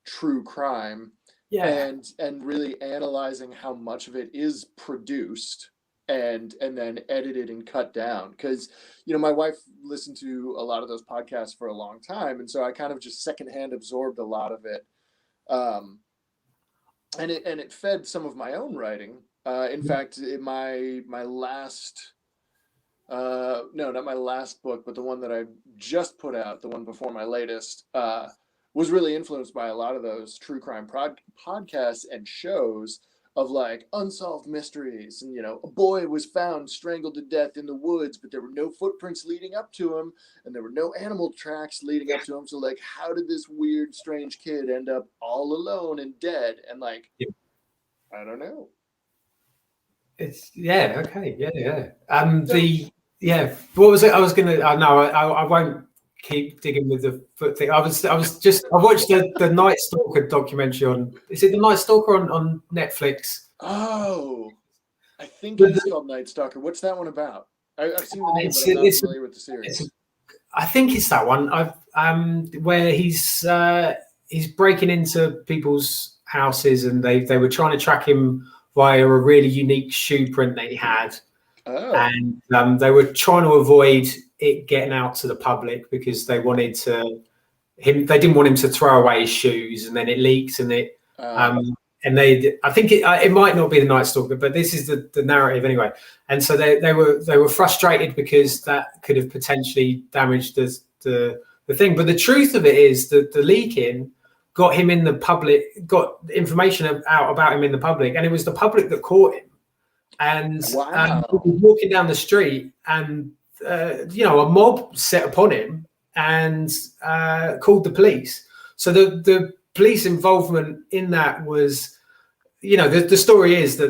S2: true crime, and really analyzing how much of it is produced and then edited and cut down. Because my wife listened to a lot of those podcasts for a long time, and so I kind of just secondhand absorbed a lot of it, and it fed some of my own writing. In fact, in my last no, not my last book, but the one that I just put out, the one before my latest, was really influenced by a lot of those true crime podcasts and shows, of like unsolved mysteries, and a boy was found strangled to death in the woods, but there were no footprints leading up to him, and there were no animal tracks leading up to him. So like, how did this weird, strange kid end up all alone and dead? And like, I don't know.
S1: It's okay, What was it? I was gonna. No, I won't keep digging with the foot thing. I watched the Night Stalker documentary on. Is it the Night Stalker on Netflix?
S2: Oh, I think it's called Night Stalker. What's that one about? I've seen the name, but I'm not familiar with the series.
S1: I think it's that one. Where he's breaking into people's houses, and they were trying to track him via a really unique shoe print that he had.
S2: Oh.
S1: And they were trying to avoid it getting out to the public because they wanted they didn't want him to throw away his shoes, and then it leaked, and I think it might not be the Night Stalker, but this is the narrative anyway. And so they were frustrated because that could have potentially damaged the thing. But the truth of it is that the leaking got him in the public, got information out about him in the public, and it was the public that caught him. And he was walking down the street, and a mob set upon him and called the police. So the police involvement in that was, the story is that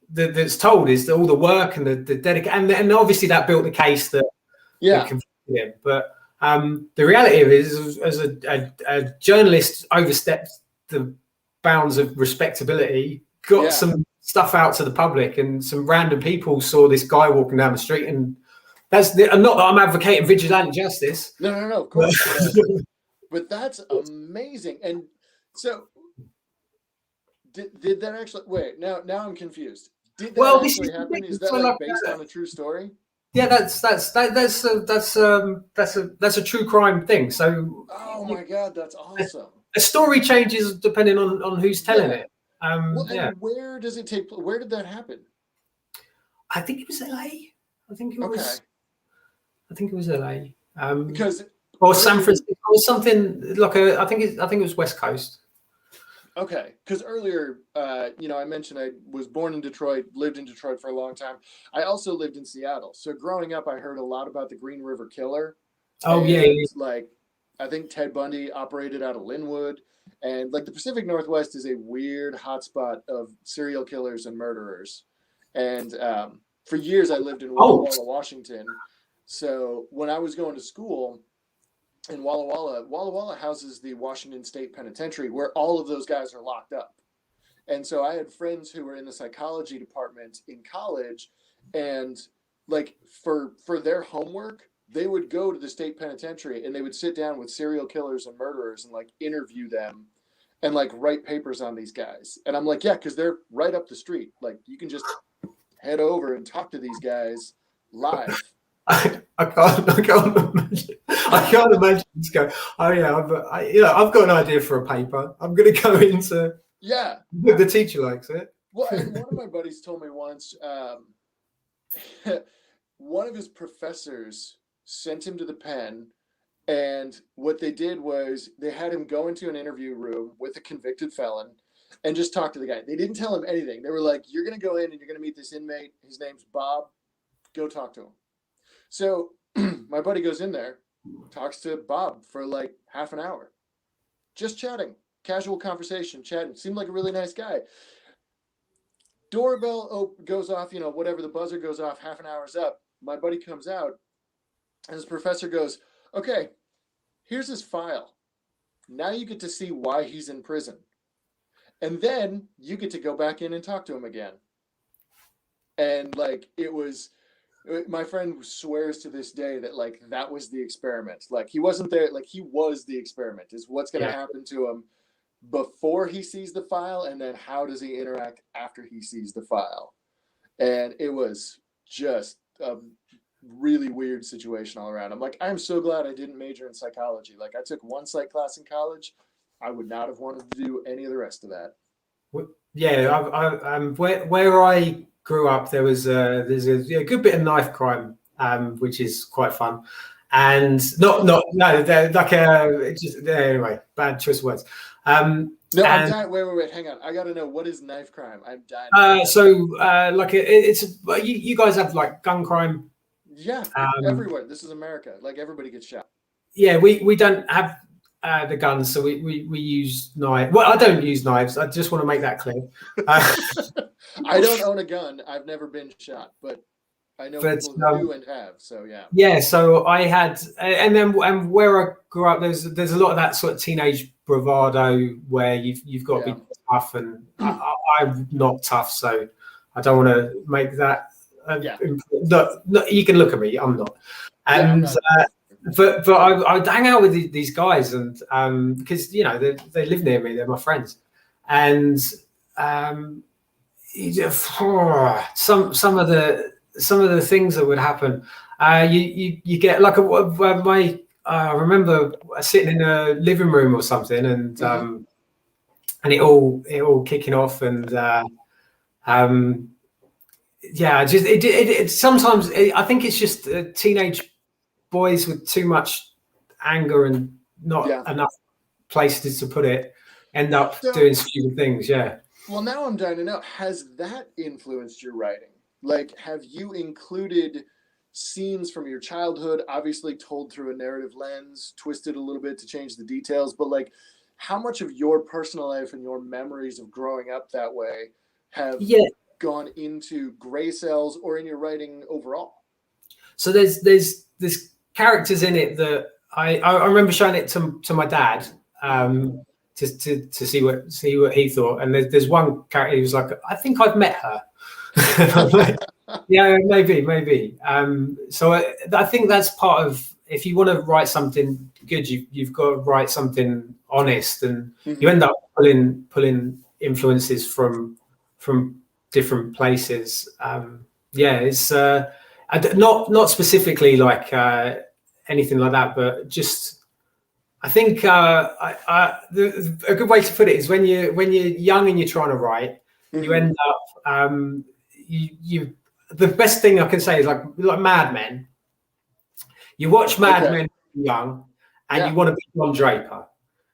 S1: that's told is that all the work and the dedication, and obviously that built the case that convicted him. But the reality of it is, as a journalist overstepped the bounds of respectability, got some stuff out to the public, and some random people saw this guy walking down the street, and not that I'm advocating vigilante justice.
S2: No, of course. But that's amazing. And so did that actually, wait, now I'm confused. Did that actually happen? Is that like based on a true story?
S1: Yeah, that's a true crime thing. So
S2: oh my God, that's awesome.
S1: A story changes depending on who's telling it.
S2: Where does it take place? Where did that happen?
S1: I think it was LA. I think it was LA. Or San Francisco, or something like I think it was West Coast.
S2: Okay, because earlier, I mentioned I was born in Detroit, lived in Detroit for a long time. I also lived in Seattle. So growing up, I heard a lot about the Green River Killer.
S1: Oh,
S2: Like, I think Ted Bundy operated out of Linwood. And like the Pacific Northwest is a weird hotspot of serial killers and murderers. And for years, I lived in Walla Walla, Washington. So when I was going to school in Walla Walla houses the Washington State Penitentiary, where all of those guys are locked up. And so I had friends who were in the psychology department in college, and like for their homework, they would go to the state penitentiary and they would sit down with serial killers and murderers and like interview them and like write papers on these guys. And I'm like, yeah, because they're right up the street. Like you can just head over and talk to these guys live.
S1: I can't imagine. I can't imagine this guy. Oh yeah, I've got an idea for a paper. I'm going to go into.
S2: Yeah.
S1: The teacher likes it.
S2: Well, and one of my buddies told me once. One of his professors sent him to the pen, and what they did was they had him go into an interview room with a convicted felon and just talk to the guy. They didn't tell him anything. They were like, "You're going to go in and you're going to meet this inmate. His name's Bob. Go talk to him." So my buddy goes in there, talks to Bob for like half an hour, just chatting, casual conversation, chatting. Seemed like a really nice guy. Doorbell goes off, whatever, the buzzer goes off, half an hour's up. My buddy comes out, and his professor goes, "Okay, here's his file. Now you get to see why he's in prison. And then you get to go back in and talk to him again." And like, my friend swears to this day that like that was the experiment. Like he wasn't there, like he was the experiment, is what's going to happen to him before he sees the file, and then how does he interact after he sees the file. And it was just a really weird situation all around. I'm like, I'm so glad I didn't major in psychology. Like I took one psych class in college. I would not have wanted to do any of the rest of that.
S1: Yeah, where I grew up, there's a good bit of knife crime, which is quite fun. and no, they're like anyway, bad choice of words.
S2: No, I'm dying. Wait, hang on. I got to know, what is knife crime? I'm dying.
S1: Like you guys have like gun crime.
S2: Yeah, everywhere. This is America. Like, everybody gets shot.
S1: Yeah, we don't have the guns, so we use knives. Well, I don't use knives. I just want to make that clear.
S2: I don't own a gun. I've never been shot, but I know people who do and have. So yeah.
S1: Yeah. So I had, and where I grew up, there's a lot of that sort of teenage bravado where you've got to be tough, and I'm not tough, so I don't want to make that. No, you can look at me. I'm not. And but I'd hang out with these guys, and because they live near me, they're my friends, and some of the things that would happen, you get like I remember sitting in a living room or something, and and it all kicking off, and sometimes I think it's just teenage boys with too much anger and not enough places to put it end up doing stupid things. Yeah.
S2: Well, now I'm dying to know, has that influenced your writing? Like, have you included scenes from your childhood, obviously told through a narrative lens, twisted a little bit to change the details, but like, how much of your personal life and your memories of growing up that way have gone into Gray Cells or in your writing overall? So
S1: there's characters in it that I remember showing it to my dad to see what he thought, and there's one character he was like, I think I've met her. Like, yeah, maybe. So I think that's part of, if you want to write something good, you've got to write something honest, and you end up pulling influences from different places. It's not specifically like anything like that, but just I think a good way to put it is when you're young and you're trying to write, you end up you the best thing I can say is like Mad Men. You watch Mad Men when you're young, and you want to be Don Draper.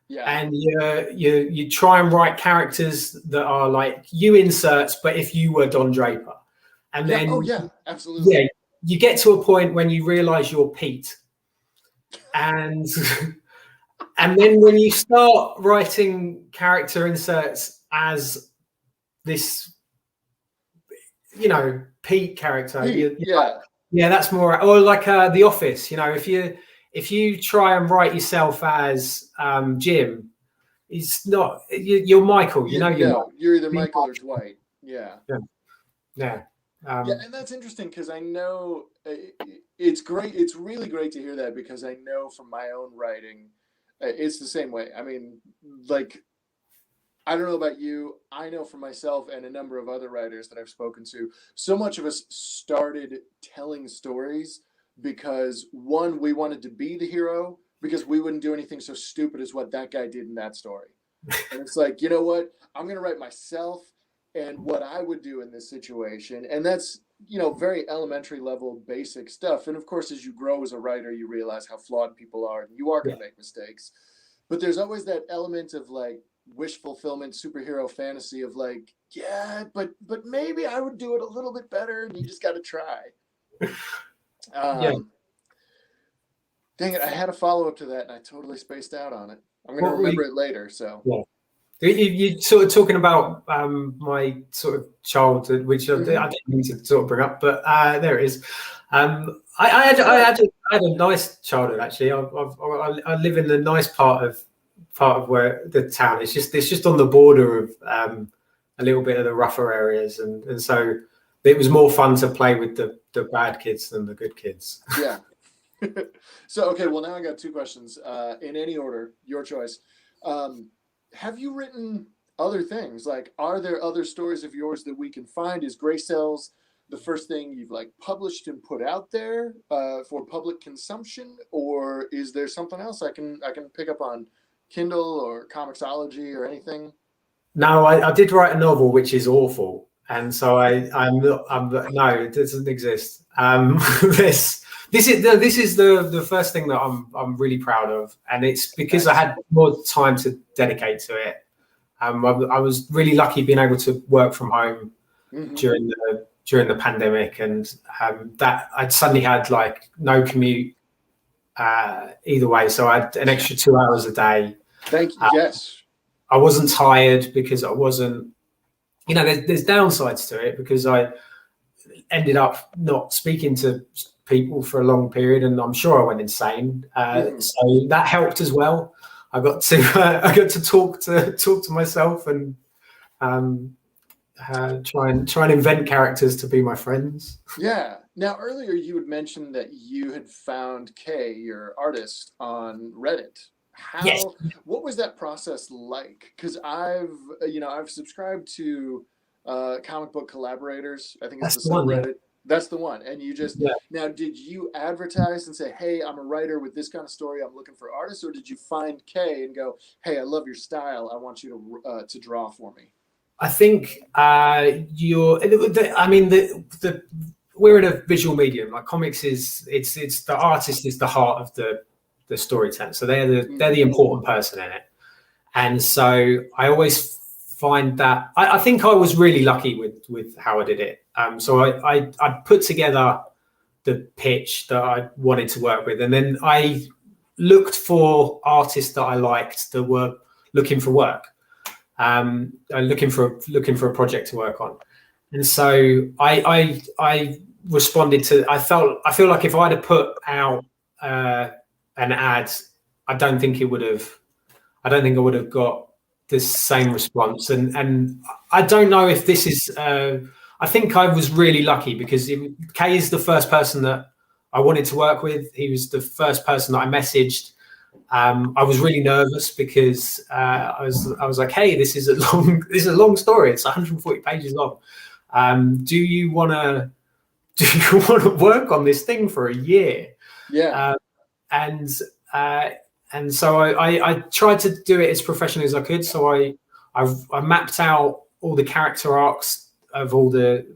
S1: Yeah. And you try and write characters that are like you inserts, but if you were Don Draper. And then
S2: absolutely.
S1: Yeah, you get to a point when you realize you're Pete. And and then when you start writing character inserts as this, Pete character, that's more, or like The Office. If you try and write yourself as Jim, it's not you're Michael.
S2: You're either Michael or Dwight. Yeah.
S1: And
S2: that's interesting, because I know it's great. It's really great to hear that, because I know from my own writing, it's the same way. I mean, like, I don't know about you. I know for myself and a number of other writers that I've spoken to, so much of us started telling stories because, one, we wanted to be the hero, because we wouldn't do anything so stupid as what that guy did in that story. And it's like, you know what? I'm going to write myself and what I would do in this situation. And that's, very elementary level, basic stuff. And of course, as you grow as a writer, you realize how flawed people are, and you are going to make mistakes. But there's always that element of like wish fulfillment, superhero fantasy of like, but maybe I would do it a little bit better, and you just got to try. Dang it, I had a follow-up to that, and I totally spaced out on it. I'm going to remember it later, so.
S1: Yeah. You sort of talking about my sort of childhood, which I didn't mean to sort of bring up, but there it is. I had a nice childhood, actually. I live in the nice part of where the town. It's just on the border of a little bit of the rougher areas, and so it was more fun to play with the bad kids than the good kids.
S2: Yeah. So okay, well, now I got two questions in any order, your choice. Have you written other things? Like, are there other stories of yours that we can find? Is Gray Cells the first thing you've like published and put out there for public consumption, or is there something else I can pick up on Kindle or Comixology or anything?
S1: No, I did write a novel which is awful, and so I'm no, it doesn't exist. this is the first thing that I'm really proud of, and it's because I had more time to dedicate to it. I was really lucky being able to work from home during the pandemic, and that I'd suddenly had like no commute either way, so I had an extra 2 hours a day.
S2: Thank you. Yes,
S1: I wasn't tired because I wasn't. There's downsides to it because I ended up not speaking to people for a long period, and I'm sure I went insane. So that helped as well. I got to talk to myself and try and invent characters to be my friends.
S2: Yeah. Now, earlier you had mentioned that you had found Kay, your artist, on Reddit.
S1: Yes.
S2: What was that process like? Because I've subscribed to comic book collaborators. I think it's the subreddit. Yeah. That's the one. And you just now, did you advertise and say, "Hey, I'm a writer with this kind of story. I'm looking for artists," or did you find Kay and go, "Hey, I love your style. I want you to draw for me"?
S1: I think we're in a visual medium. Like comics it's the artist is the heart of the storytelling. So they're the important person in it. And so I always find that I think I was really lucky with how I did it. So I put together the pitch that I wanted to work with, and then I looked for artists that I liked that were looking for work, looking for a project to work on. And so I responded to. I feel like if I'd have put out an ad, I don't think I would have got the same response. And I don't know if this is. I think I was really lucky because Kay is the first person that I wanted to work with. He was the first person that I messaged. I was really nervous because I was like, "Hey, this is a long story. It's 140 pages long. Do you want to work on this thing for a year?"
S2: Yeah.
S1: And so I tried to do it as professionally as I could. So I mapped out all the character arcs of all the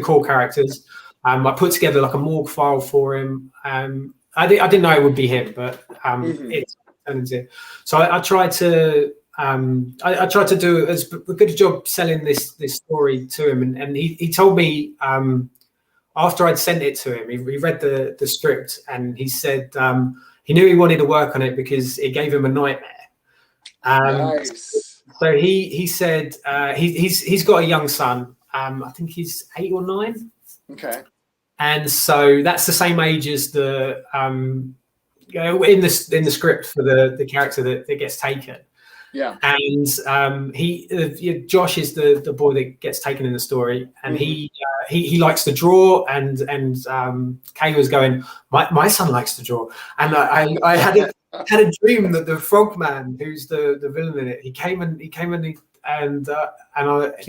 S1: core characters. I put together like a morgue file for him. I didn't know it would be him, but it turned into him. So I tried to I tried to do as a good job selling this story to him, and he told me after I'd sent it to him, he read the script, and he said he knew he wanted to work on it because it gave him a nightmare.
S2: Nice.
S1: So he said he's got a young son. I think he's 8 or 9.
S2: Okay. And
S1: so that's the same age as the in the script for the character that gets taken.
S2: Yeah.
S1: And Josh is the boy that gets taken in the story, and he likes to draw, and Kay was going, my son likes to draw, and I had a dream that the Frogman, who's the villain in it, he came and he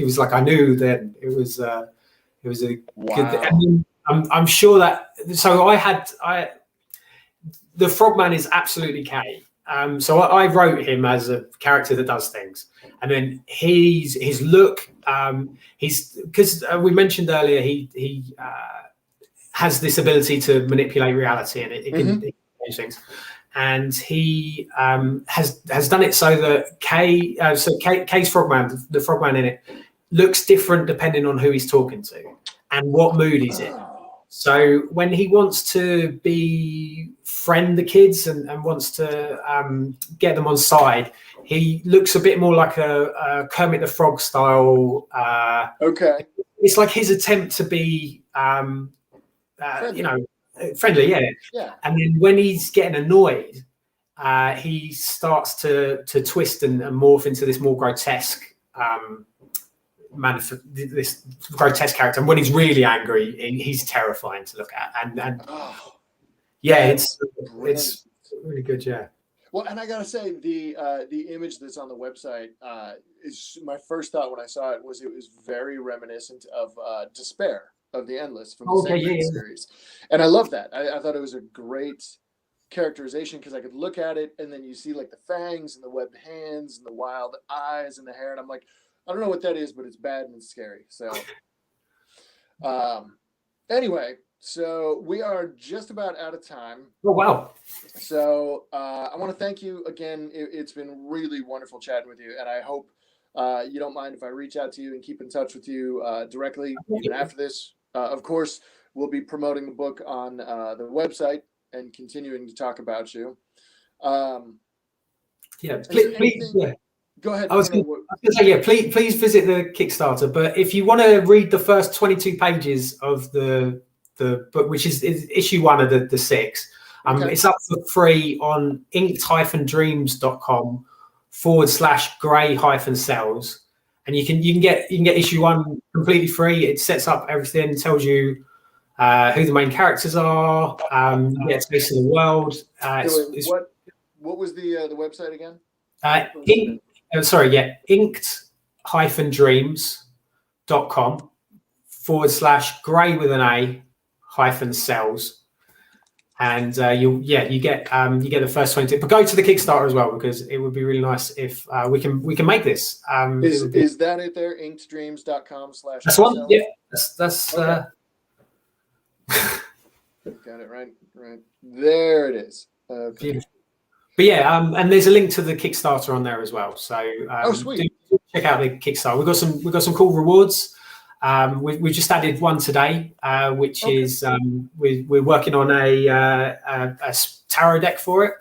S1: was like, I knew then it was a good. I mean, I'm sure that. So the Frogman is absolutely Kay. So I wrote him as a character that does things, and then his look. He's because we mentioned earlier he has this ability to manipulate reality, and it can change things. And he has done it so that Kay's Frogman, the Frogman in it, looks different depending on who he's talking to and what mood he's in. So when he wants to befriend the kids and wants to get them on side, he looks a bit more like a Kermit the Frog style.
S2: Okay.
S1: It's like his attempt to be, friendly, yeah. And then when he's getting annoyed, he starts to twist and morph into this more grotesque this grotesque character. And when he's really angry, he's terrifying to look at. And it's really good, yeah.
S2: Well, and I gotta say, the image that's on the website is my first thought when I saw it was very reminiscent of Despair of the Endless from the same series, and I love that. I thought it was a great characterization because I could look at it and then you see like the fangs and the webbed hands and the wild eyes and the hair, and I'm like, I don't know what that is, but it's bad and it's scary. So, anyway, So we are just about out of time.
S1: Oh, wow.
S2: So I want to thank you again. It's been really wonderful chatting with you, and I hope you don't mind if I reach out to you and keep in touch with you directly even after this. Of course, we'll be promoting the book on the website and continuing to talk about you.
S1: Please, yeah.
S2: Go ahead.
S1: I was going to say, yeah, please visit the Kickstarter. But if you want to read the first 22 pages of the book, which is issue 1 of the 6, it's up for free on inked-dreams.com/grey-cells, and you can get issue 1 completely free. It sets up everything, tells you who the main characters are, you get a taste of the world.
S2: What was the website again?
S1: Inked-dreams.com/grey-cells, and you get the first 22. But go to the Kickstarter as well, because it would be really nice if we can make this.
S2: Is that it there? Inkeddreams.com/.
S1: That's one. Yeah, that's.
S2: Okay. Got it right. There it is. Okay.
S1: Beautiful. But yeah, and there's a link to the Kickstarter on there as well. So
S2: sweet.
S1: Do check out the Kickstarter. We've got some cool rewards. We just added one today, which is we're working on a tarot deck for it.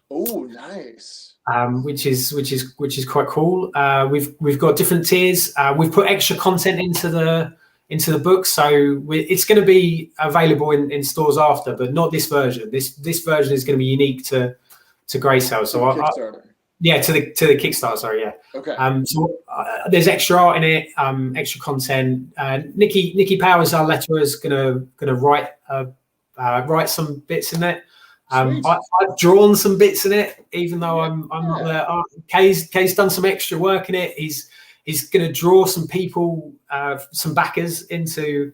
S2: Oh, nice.
S1: Which is quite cool. We've got different tiers. We've put extra content into the book, so it's going to be available in stores after, but not this version. This version is going to be unique to Grey Cells. So
S2: Kickstarter.
S1: To the Kickstarter. Sorry, yeah.
S2: Okay.
S1: So there's extra art in it, extra content. Nikki Powers, our letterer, is gonna write some bits in it. I've drawn some bits in it, even though I'm not there. Kay's done some extra work in it. He's going to draw some people, some backers into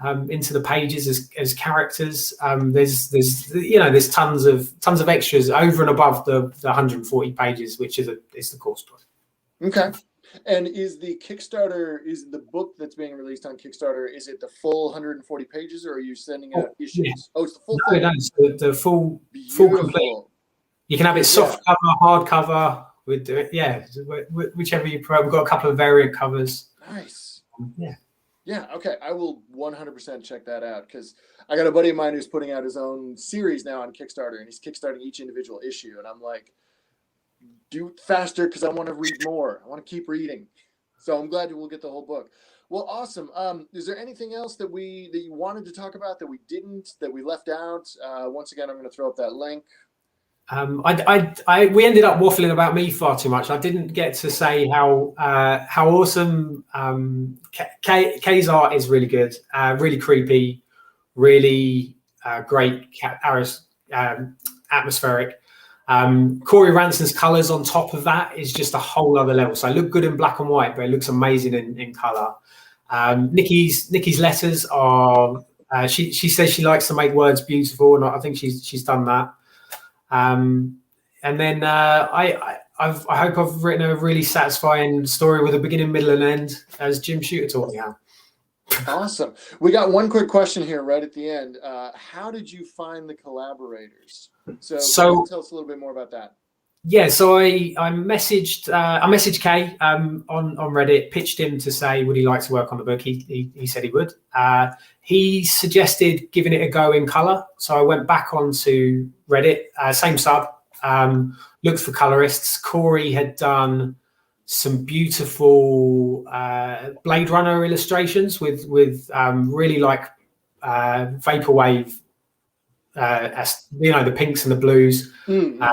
S1: the pages as characters. There's tons of extras over and above the 140 pages, which is the course book.
S2: Okay. And is the book that's being released on Kickstarter, is it the full 140 pages, or are you sending out issues? Yeah. Oh, it's the full thing.
S1: No, it's the full complete. You can have it soft cover, hard cover. We'd do it, whichever you prefer. We've got a couple of variant covers.
S2: Nice.
S1: Yeah,
S2: okay. I will 100% check that out, because I got a buddy of mine who's putting out his own series now on Kickstarter, and he's kickstarting each individual issue, and I'm like, do it faster, because I want to read more. I want to keep reading. So I'm glad we'll get the whole book. Well, awesome. Is there anything else that you wanted to talk about that we didn't, that we left out? Once again, I'm going to throw up that link.
S1: We ended up waffling about me far too much. I didn't get to say how awesome Kay's art is. Really good, really creepy, really great, atmospheric. Corey Ranson's colors on top of that is just a whole other level. So I look good in black and white, but it looks amazing in color. Nikki's letters are. She says she likes to make words beautiful, and I think she's done that. And then I hope I've written a really satisfying story with a beginning, middle, and end, as Jim Shooter taught me how.
S2: Awesome. We got one quick question here right at the end. How did you find the collaborators? So tell us a little bit more about that.
S1: Yeah, so I messaged Kay on Reddit, pitched him to say would he like to work on the book. He said he would. He suggested giving it a go in color, so I went back onto Reddit, same sub, looked for colorists. Corey had done some beautiful Blade Runner illustrations with really like vaporwave, the pinks and the blues. Mm-hmm.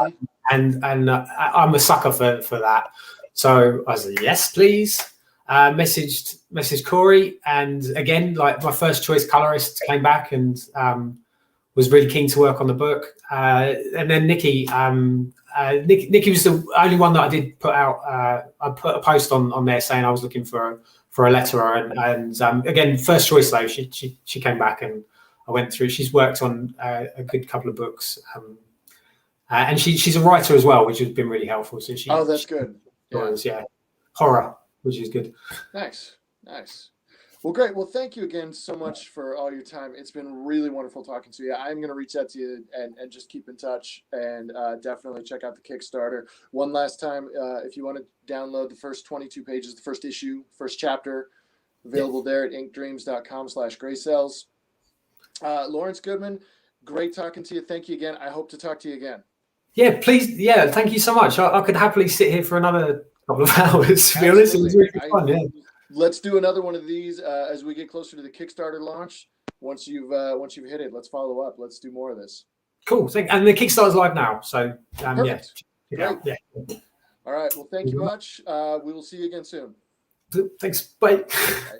S1: And I'm a sucker for that. So I said, yes, please. Messaged Corey, and again, like my first choice colorist came back and was really keen to work on the book. And then Nikki was the only one that I did put out. I put a post on there saying I was looking for a letterer, and again, first choice though. She came back and I went through. She's worked on a good couple of books. And she's a writer as well, which has been really helpful. So
S2: that's good.
S1: Yeah, horror, which is good.
S2: Nice. Well, great. Well, thank you again so much for all your time. It's been really wonderful talking to you. I'm going to reach out to you and just keep in touch, and definitely check out the Kickstarter. One last time, if you want to download the first 22 pages, the first issue, first chapter, available there at inkdreams.com/graycells. Lawrence Goodman, great talking to you. Thank you again. I hope to talk to you again.
S1: Yeah, please. Yeah, thank you so much. I could happily sit here for another couple of hours, to be honest. It was really fun, yeah.
S2: Let's do another one of these as we get closer to the Kickstarter launch. Once you've hit it, let's follow up. Let's do more of this.
S1: Cool. And the Kickstarter's live now, so
S2: Perfect.
S1: Yeah.
S2: All right. Well, thank you much. We will see you again soon.
S1: Thanks. Bye.
S2: Bye.